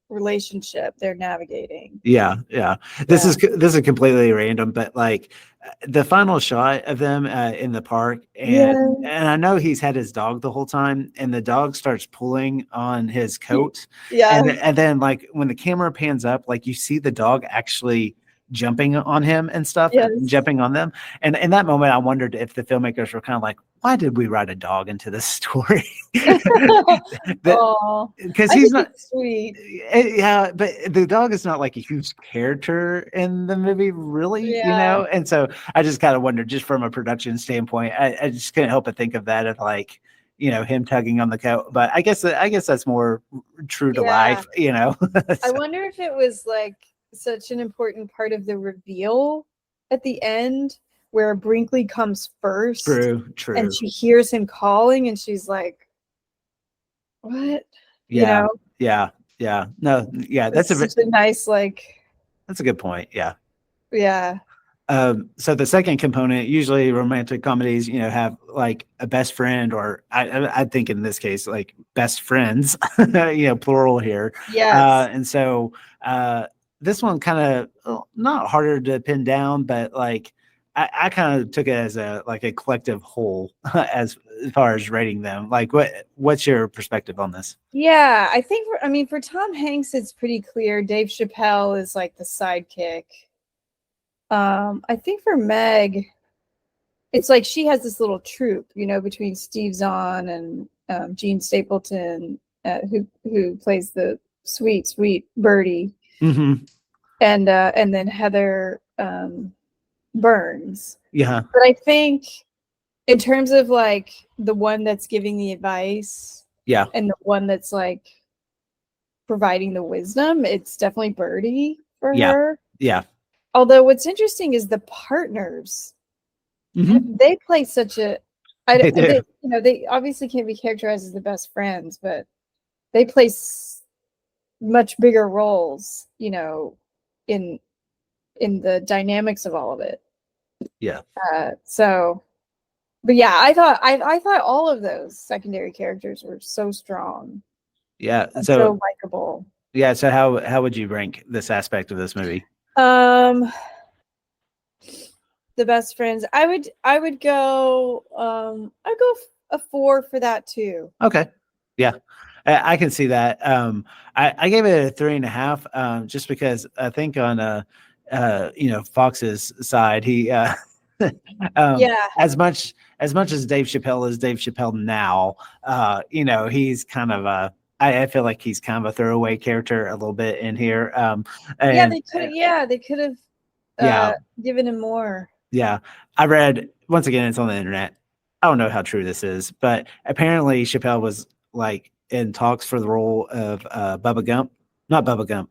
relationship they're navigating. This is completely random, but like the final shot of them in the park, and I know he's had his dog the whole time, and the dog starts pulling on his coat, and then like when the camera pans up, like you see the dog actually jumping on him and stuff, jumping on them, and in that moment I wondered if the filmmakers were kind of like, why did we write a dog into this story? Because he's not sweet. But the dog is not like a huge character in the movie, really, and so I just kind of wondered, just from a production standpoint, I just couldn't help but think of that, of like, him tugging on the coat. But I guess that's more true to life, I wonder if it was like such an important part of the reveal at the end, where Brinkley comes first. True. And she hears him calling, and she's like, "What?" No, that's such a nice, like. That's a good point. Yeah. So the second component, usually romantic comedies, have like a best friend, or I think in this case, like best friends, plural here. And so this one kind of not harder to pin down, but like I kind of took it as a collective whole as far as rating them. Like, what's your perspective on this? I think for Tom Hanks, it's pretty clear. Dave Chappelle is like the sidekick. I think for Meg, it's like she has this little troupe, between Steve Zahn and Gene Stapleton, who plays the sweet Birdie, and then Heather Burns. But I think in terms of like the one that's giving the advice, and the one that's like providing the wisdom, it's definitely Birdie for her. Although what's interesting is the partners. They play such a. They obviously can't be characterized as the best friends, but they play much bigger roles, in the dynamics of all of it. I thought all of those secondary characters were so strong. So so likable. Yeah. So how would you rank this aspect of this movie? The best friends. I would go a 4 for that too. Okay. Yeah. I can see that. I gave it a 3.5, just because I think on Fox's side, he Yeah. as much as Dave Chappelle is Dave Chappelle now, he's kind of I feel like he's kind of a throwaway character a little bit in here. Yeah, And they could have yeah, given him more. yeah. I read, once again, it's on the internet. I don't know how true this is, but apparently Chappelle was like in talks for the role of Bubba Gump, not Bubba Gump,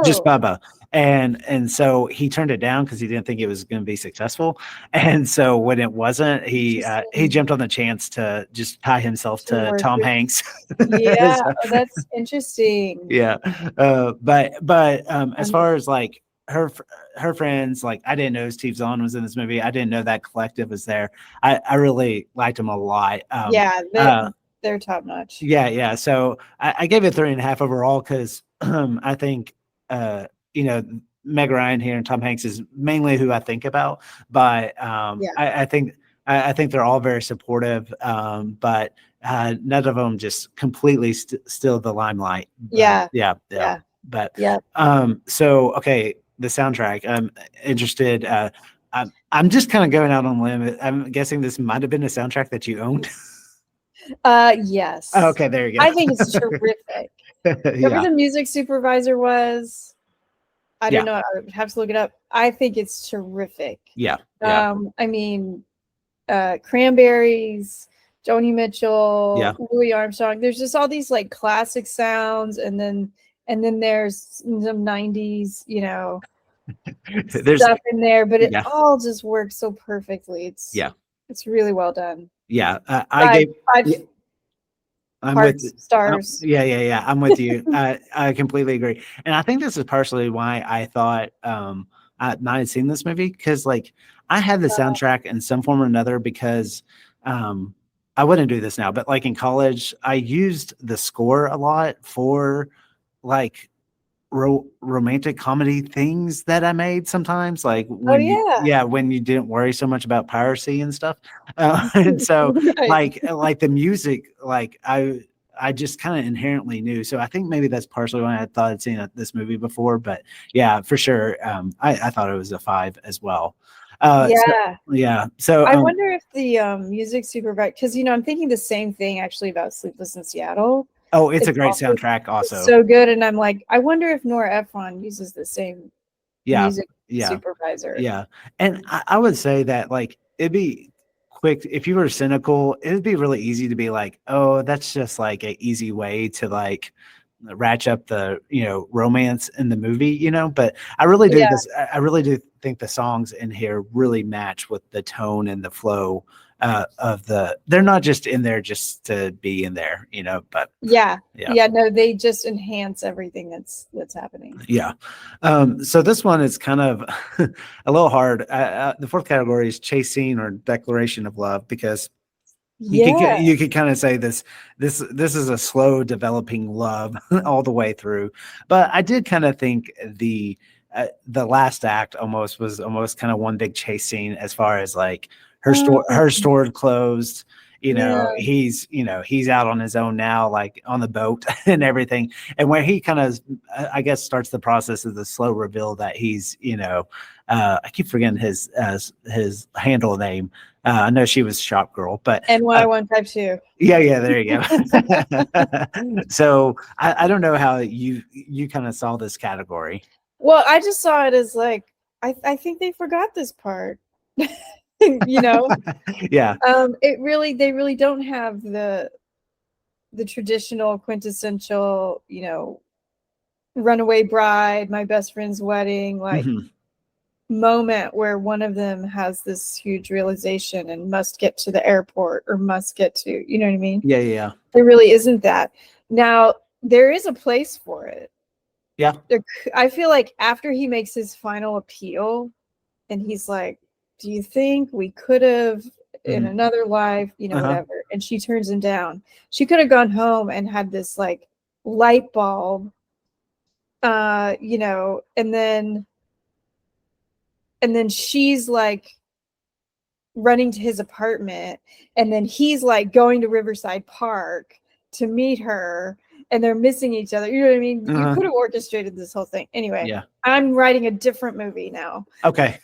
just Oh, Bubba, and so he turned it down because he didn't think it was going to be successful. And so when it wasn't, he interesting. jumped on the chance to just tie himself To to work Tom with. Hanks. Yeah, So, that's interesting. yeah, but as far as like her friends, like I didn't know Steve Zahn was in this movie. I didn't know that collective was there. I really liked him a lot. Yeah, they're top notch. Yeah. So I gave it 3.5 overall because I think you know Meg Ryan here and Tom Hanks is mainly who I think about, but Yeah. I think they're all very supportive, but none of them just completely steal the limelight. But, Yeah. yeah. Yeah. But Yeah. so okay, the soundtrack. I'm interested. I'm just kind of going out on a limb. I'm guessing this might have been a soundtrack that you owned. Yes. Oh, okay, there you go. I think it's terrific. Whoever Yeah, the music supervisor was, I yeah, don't know. I would have to look it up. I think it's terrific. yeah. I mean, Cranberries, Joni Yeah. Mitchell, Louis Armstrong. There's just all these like classic sounds, and then there's some '90s, There's stuff in there, but it yeah, all just works so perfectly. yeah, It's really well done. yeah. I Five gave. five Yeah, I'm with. hearts, stars. Yeah. I'm with you. I completely agree, and I think this is partially why I thought I not had seen this movie because like I had the soundtrack in some form or another because I wouldn't do this now, but like in college, I used the score a lot for like romantic comedy things that I made sometimes, like Oh when yeah. when you didn't worry so much about piracy and stuff. And so Right. like the music, like I just kind of inherently knew. So I think maybe that's partially why I thought I'd seen this movie before. But yeah, for sure. I thought it was a 5 as well. So Yeah. yeah. So I wonder if the music supervisor, because I'm thinking the same thing actually about Sleepless in Seattle. oh, it's a It's great also soundtrack also. so good, and I'm like, I wonder if Nora Ephron uses the same Yeah. music Yeah. supervisor. Yeah. And I would say that like it'd be quick if you were cynical, it'd be really easy to be like, oh, that's just like an easy way to like ratchet up the romance in the movie, but Yeah. I really do think the songs in here really match with the tone and the flow they're not just in there just to be in there, but Yeah. yeah. Yeah. No, they just enhance everything that's happening. Yeah. So this one is kind of a little hard. The fourth category is chase scene or declaration of love because Yeah. you could kind of say this is a slow developing love all the way through. But I did kind of think the last act was almost kind of one big chase scene as far as like her store closed. Yeah. He's out on his own now, like on the boat and everything. And where he kind of, I guess, starts the process of the slow reveal that he's, I keep forgetting his handle name. I know she was shop girl, but NY152. yeah, there you go. So I don't know how you kind of saw this category. Well, I just saw it as like, I think they forgot this part. Yeah. They really don't have the traditional quintessential, runaway bride, my best friend's wedding, like moment where one of them has this huge realization and must get to the airport or must get to, you know what I mean? Yeah. There really isn't that. Now, there is a place for it. Yeah. I feel like after he makes his final appeal and he's like, do you think we could have in another life, whatever. And she turns him down. She could have gone home and had this like light bulb You know, and then she's like running to his apartment, and then he's like going to Riverside Park to meet her, and they're missing each other. You know what I mean? You could have orchestrated this whole thing. Anyway, Yeah. I'm writing a different movie now. Okay.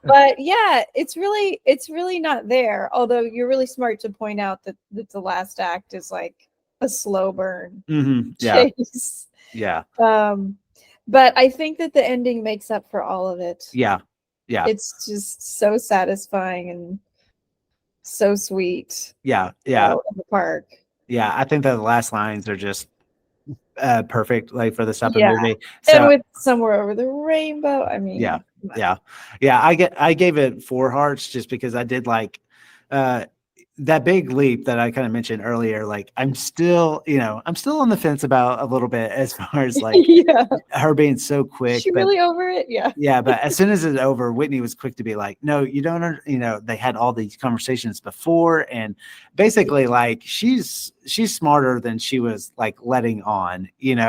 But yeah, it's really not there. Although you're really smart to point out that the last act is like a slow burn Yeah. chase. Yeah. But I think that the ending makes up for all of it. Yeah. Yeah. It's just so satisfying and so sweet. Yeah. You Yeah. know, in the park. Yeah. I think that the last lines are just perfect, like for this type of Yeah. movie. And So with Somewhere Over the Rainbow, I mean, yeah. Yeah. I gave it 4 hearts just because I did like that big leap that I kind of mentioned earlier. Like I'm still on the fence about a little bit as far as like yeah. her being so quick. She But really over it? Yeah. yeah, but as soon as it's over, Whitney was quick to be like, no, you don't, they had all these conversations before. And basically like, she's smarter than she was like letting on, and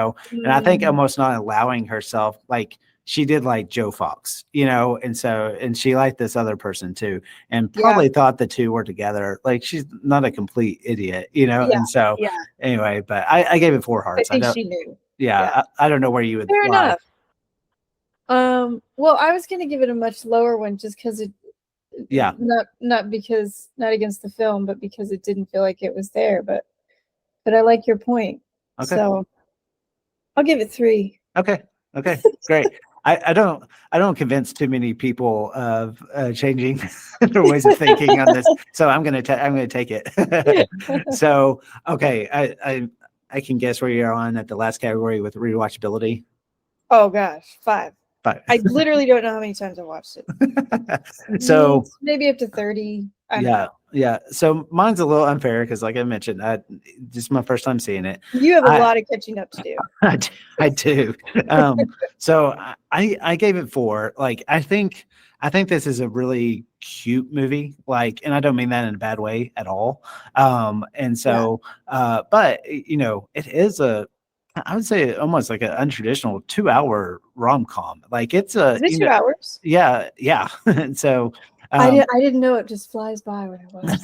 I think almost not allowing herself, like she did like Joe Fox, and she liked this other person too, and probably thought the two were together. Like she's not a complete idiot, and so anyway, but I gave it 4 hearts. I think she knew. Yeah. I don't know where you would Fair lie. enough. Well, I was going to give it a much lower one just because not against the film, but because it didn't feel like it was there. But I like your point. Okay. So I'll give it 3. Okay, great. I don't convince too many people of changing their ways of thinking on this, so I'm gonna take it. So okay, I can guess where you're on at the last category with rewatchability. Oh gosh, 5. 5. I literally don't know how many times I watched it. So maybe up to 30. I don't know. Yeah. So mine's a little unfair because, like I mentioned, this is my first time seeing it. You have a lot of catching up to do. I do. So I gave it 4. Like I think this is a really cute movie. Like, and I don't mean that in a bad way at all. And so, but it is I would say almost like an untraditional 2-hour rom-com. Like it's Is it 2 hours? Yeah. And so I didn't know it just flies by when I watch.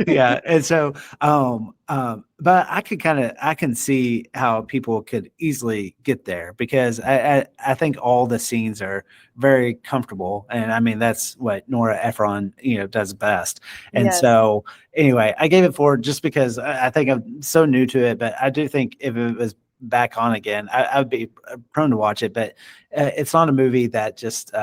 Yeah. And so but I can see how people could easily get there because I think all the scenes are very comfortable, and I mean that's what Nora Ephron does best. And so anyway, I gave it 4 just because I think I'm so new to it, but I do think if it was back on again, I would be prone to watch it. But it's not a movie that just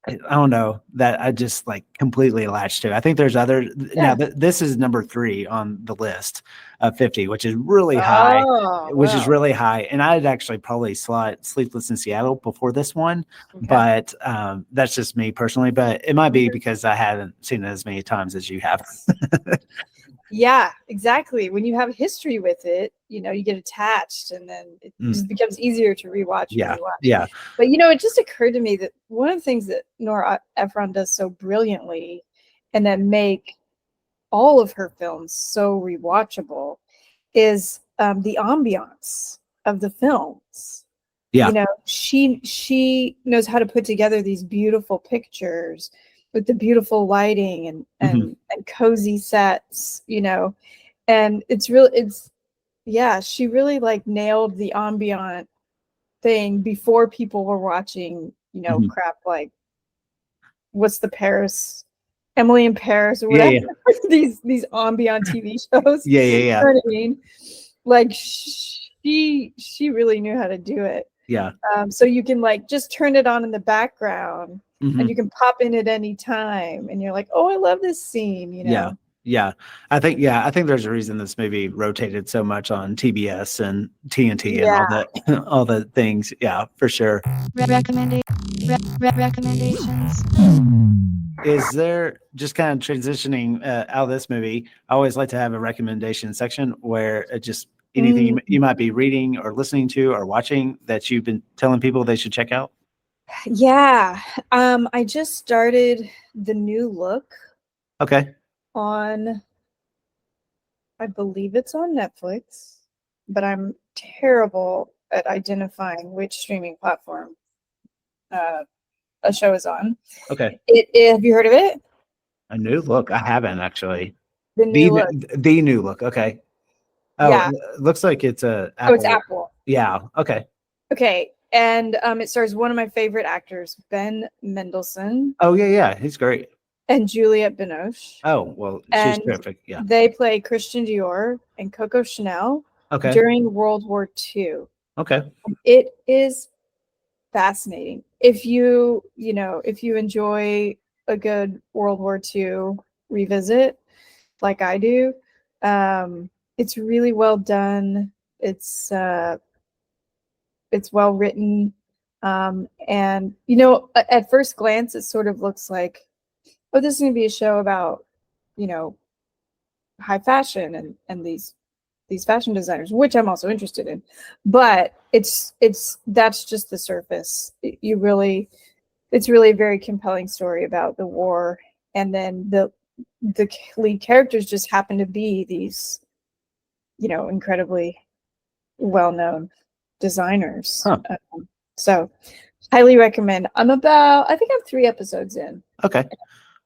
I don't know that I just like completely latched to. I think there's other. Now this is number 3 on the list of 50, which is really high. Is really high. And I had actually probably slot Sleepless in Seattle before this one, but that's just me personally. But it might be because I haven't seen it as many times as you have. Yeah, exactly. When you have history with it, you get attached, and then it just becomes easier to rewatch. Yeah. But it just occurred to me that one of the things that Nora Ephron does so brilliantly, and that make all of her films so rewatchable, is the ambiance of the films. Yeah. She knows how to put together these beautiful pictures with the beautiful lighting and cozy sets, and she really like nailed the ambient thing before people were watching, crap like what's the Paris, Emily in Paris or whatever, these ambient TV shows. Yeah. You know what I mean? Like she really knew how to do it. Yeah. So you can like just turn it on in the background. And you can pop in at any time, and you're like, "Oh, I love this scene," Yeah. I think there's a reason this movie rotated so much on TBS and TNT and all the things. Yeah, for sure. Recommendations. Is there, just kind of transitioning out of this movie, I always like to have a recommendation section where it just anything you might be reading or listening to or watching that you've been telling people they should check out. Yeah. I just started The New Look. Okay. I believe it's on Netflix. but I'm terrible at identifying which streaming platform a show is on. Okay. Have you heard of it? A New Look. I haven't actually. The New Look. The New Look. Okay. Oh, Yeah. it looks like it's a Oh, it's Apple. Apple. Yeah. Okay. Okay. And it stars one of my favorite actors, Ben Mendelsohn, Oh yeah. He's great. and Juliette Binoche. Oh well, she's And perfect. Yeah. they play Christian Dior and Coco Chanel Okay. during World War II. Okay. It is fascinating. If you enjoy a good World War II revisit, like I do, it's really well done. It's well written, and at first glance, it sort of looks like, oh, this is going to be a show about high fashion and these fashion designers, which I'm also interested in, but that's just the surface. It's really a very compelling story about the war, and then the lead characters just happen to be these incredibly well-known designers. Huh. So highly recommend. I think I'm 3 episodes in. Okay.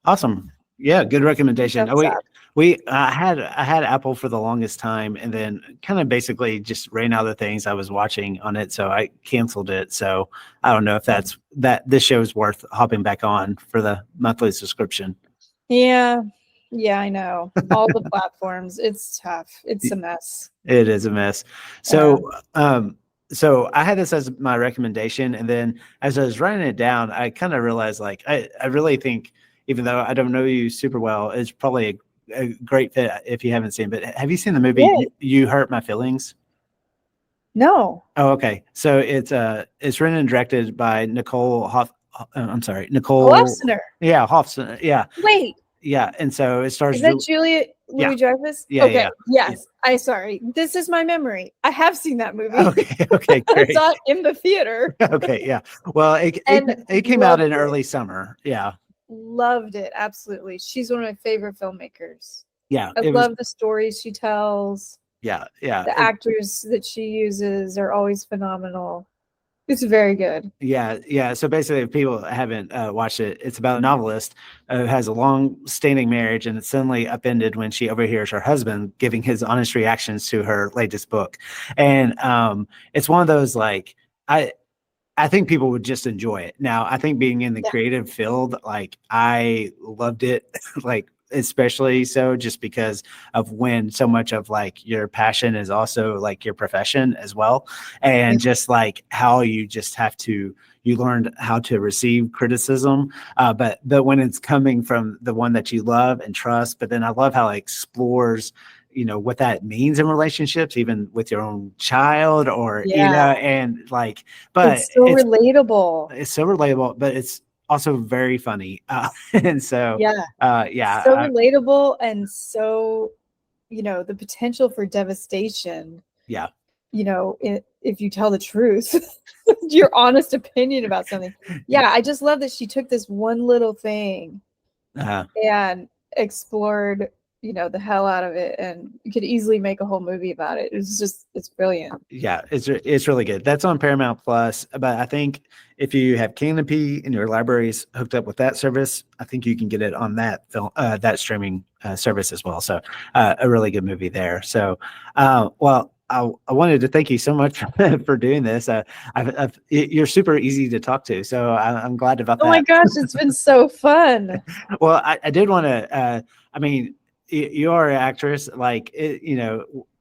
Awesome. Yeah, good recommendation. Thumbs up. We I had Apple for the longest time, and then kind of basically just ran out of things I was watching on it, so I canceled it. So I don't know if this show is worth hopping back on for the monthly subscription. Yeah, I know. All the platforms. It's tough. It's a mess. It is a mess. So so I had this as my recommendation, and then as I was writing it down, I kind of realized like I really think, even though I don't know you super well, it's probably a great fit if you haven't seen. But have you seen the movie You Hurt My Feelings? No. Oh, okay. So it's written and directed by Nicole Hofstadter. Yeah, Hofstadter. Yeah. Wait. Yeah, and so it stars. Is that Julia Louis-Dreyfus? Yeah. Okay. Yeah. Yes. Sorry. This is my memory. I have seen that movie. Okay. I Great. saw it in the theater. Okay. Yeah. Well, it came out in early summer. Yeah. Loved it. Absolutely. She's one of my favorite filmmakers. Yeah. I love the stories she tells. Yeah. The actors that she uses are always phenomenal. It's very good. Yeah. So basically, if people haven't watched it, it's about a novelist who has a long-standing marriage, and it's suddenly upended when she overhears her husband giving his honest reactions to her latest book. And it's one of those like I think people would just enjoy it. Now, I think being in the creative field, like I loved it, like especially so just because of when so much of like your passion is also like your profession as well. And just like how you just you learned how to receive criticism. But when it's coming from the one that you love and trust, but then I love how it explores what that means in relationships, even with your own child or, and like, but it's relatable. It's so relatable, but it's also very funny. And so, so relatable. And so, the potential for devastation. Yeah. If you tell the truth, your honest opinion about something. Yeah. I just love that she took this one little thing and explored the hell out of it, and you could easily make a whole movie about it. It's brilliant. Yeah, it's really good. That's on Paramount Plus, but I think if you have Canopy and your library's hooked up with that service, I think you can get it on that streaming service as well. So a really good movie there. So well, I wanted to thank you so much for doing this. You're super easy to talk to, so I'm glad about that. Oh my gosh, it's been so fun. Well, I did want to. I mean, you are an actress. Like,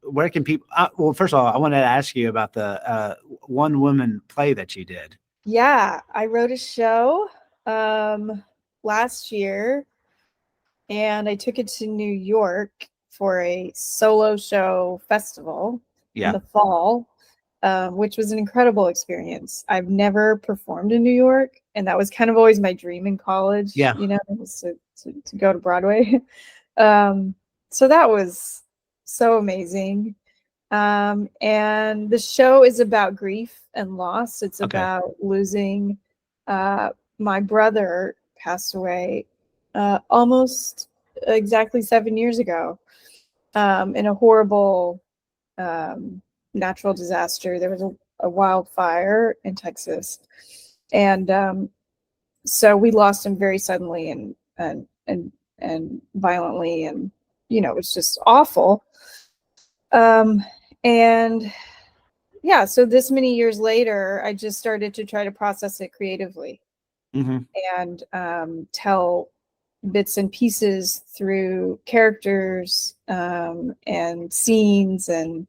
where can people? Well, first of all, I wanted to ask you about the one woman play that you did. Yeah, I wrote a show last year, and I took it to New York for a solo show festival in the fall, which was an incredible experience. I've never performed in New York, and that was kind of always my dream in college. Yeah, was to go to Broadway. So that was so amazing. And the show is about grief and loss. It's about losing. My brother passed away almost exactly 7 years ago in a horrible natural disaster. There was a wildfire in Texas, and so we lost him very suddenly and violently, and it was just awful. And yeah, so this many years later, I just started to try to process it creatively and tell bits and pieces through characters and scenes and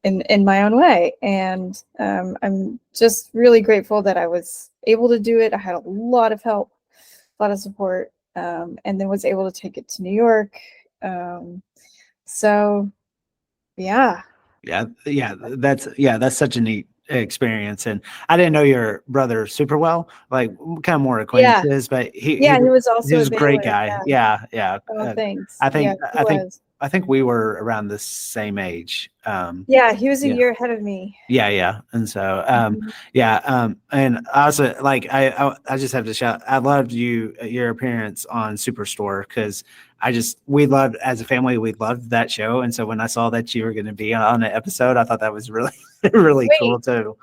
in my own way. And I'm just really grateful that I was able to do it. I had a lot of help, a lot of support, and then was able to take it to New York. So yeah. That's such a neat experience. And I didn't know your brother super well, like kind of more acquaintances, but he was also he was a great Baylor, guy. Yeah. Oh, thanks. I think we were around the same age. Yeah, he was a year ahead of me. Yeah. And so, and also I just have to shout, I loved your appearance on Superstore, because we loved, as a family, we loved that show. And so when I saw that you were going to be on an episode, I thought that was really, really cool too.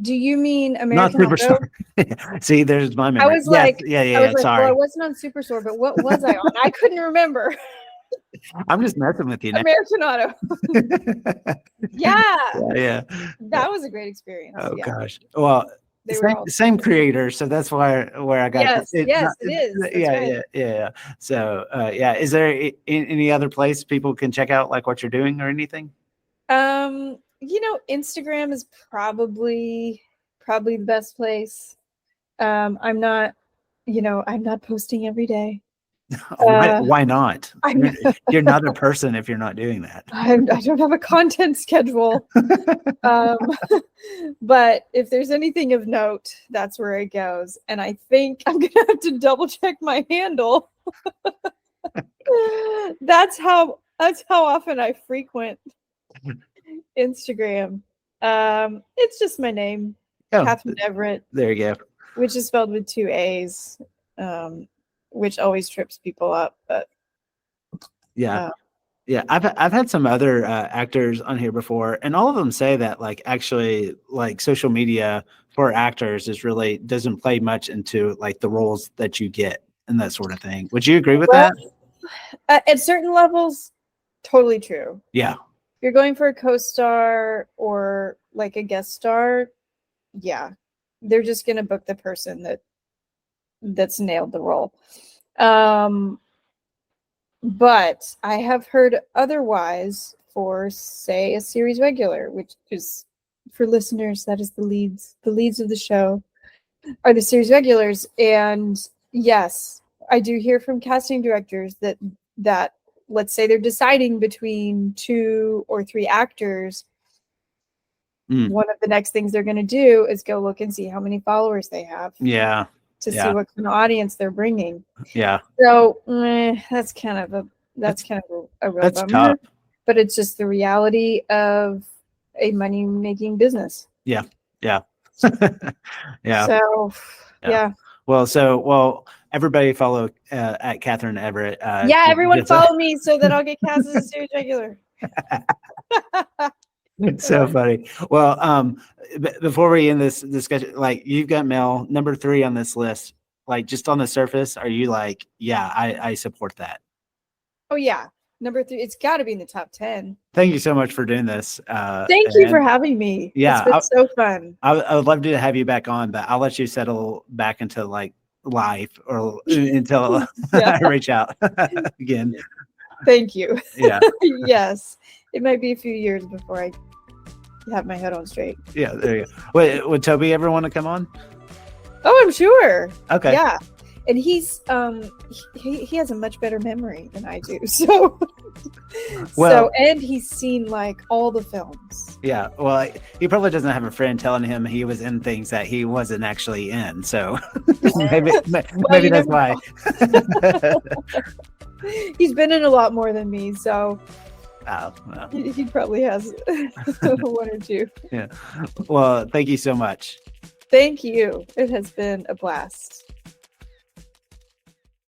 Do you mean American Not Superstore? See, there's my memory. I was like, sorry. Well, I wasn't on Superstore, but what was I on? I couldn't remember. I'm just messing with you now. American Auto. Yeah. That was a great experience. Oh gosh. Well, same creator, so that's where I got. Yes, it is. Yeah. So, is there any other place people can check out like what you're doing or anything? Instagram is probably the best place. I'm not posting every day. Why not? You're not a person if you're not doing that. I don't have a content schedule. But if there's anything of note, that's where it goes. And I think I'm going to have to double check my handle. That's how often I frequent Instagram. It's just my name, Katharine Everett. There you go. Which is spelled with 2 A's. Which always trips people up, but I've had some other actors on here before, and all of them say that actually social media for actors doesn't play much into the roles that you get and that sort of thing. Would you agree with that? At certain levels, totally true. Yeah. If you're going for a co-star or a guest star, they're just gonna book the person that's nailed the role. But I have heard otherwise for, say, a series regular, which is, for listeners, that is the leads of the show are the series regulars. And yes, I do hear from casting directors that let's say they're deciding between 2 or 3 actors. One of the next things they're going to do is go look and see how many followers they have. Yeah. To see what kind of audience they're bringing. Yeah. So that's kind of a real bummer. Tough. But it's just the reality of a money-making business. Yeah. Yeah. So, yeah. Well, everybody follow at Katharine Everett. Everyone follow me so that I'll get cast as a series regular. It's so funny. Well, before we end this discussion, you've got Mel number 3 on this list. Just on the surface, are you I support that? Oh yeah, number 3. It's got to be in the top 10. Thank you so much for doing this. Thank you for having me. Yeah, it's been so fun. I would love to have you back on, but I'll let you settle back into life or until I reach out again. Thank you. Yeah. Yes. It might be a few years before I have my head on straight. Yeah, there you go. Wait, would Toby ever want to come on? Oh, I'm sure. Okay. Yeah. And he's he has a much better memory than I do. So and he's seen all the films. Yeah. Well, he probably doesn't have a friend telling him he was in things that he wasn't actually in. So maybe that's why. He's been in a lot more than me, so well. He probably has 1 or 2. Yeah. Well, thank you so much. Thank you. It has been a blast.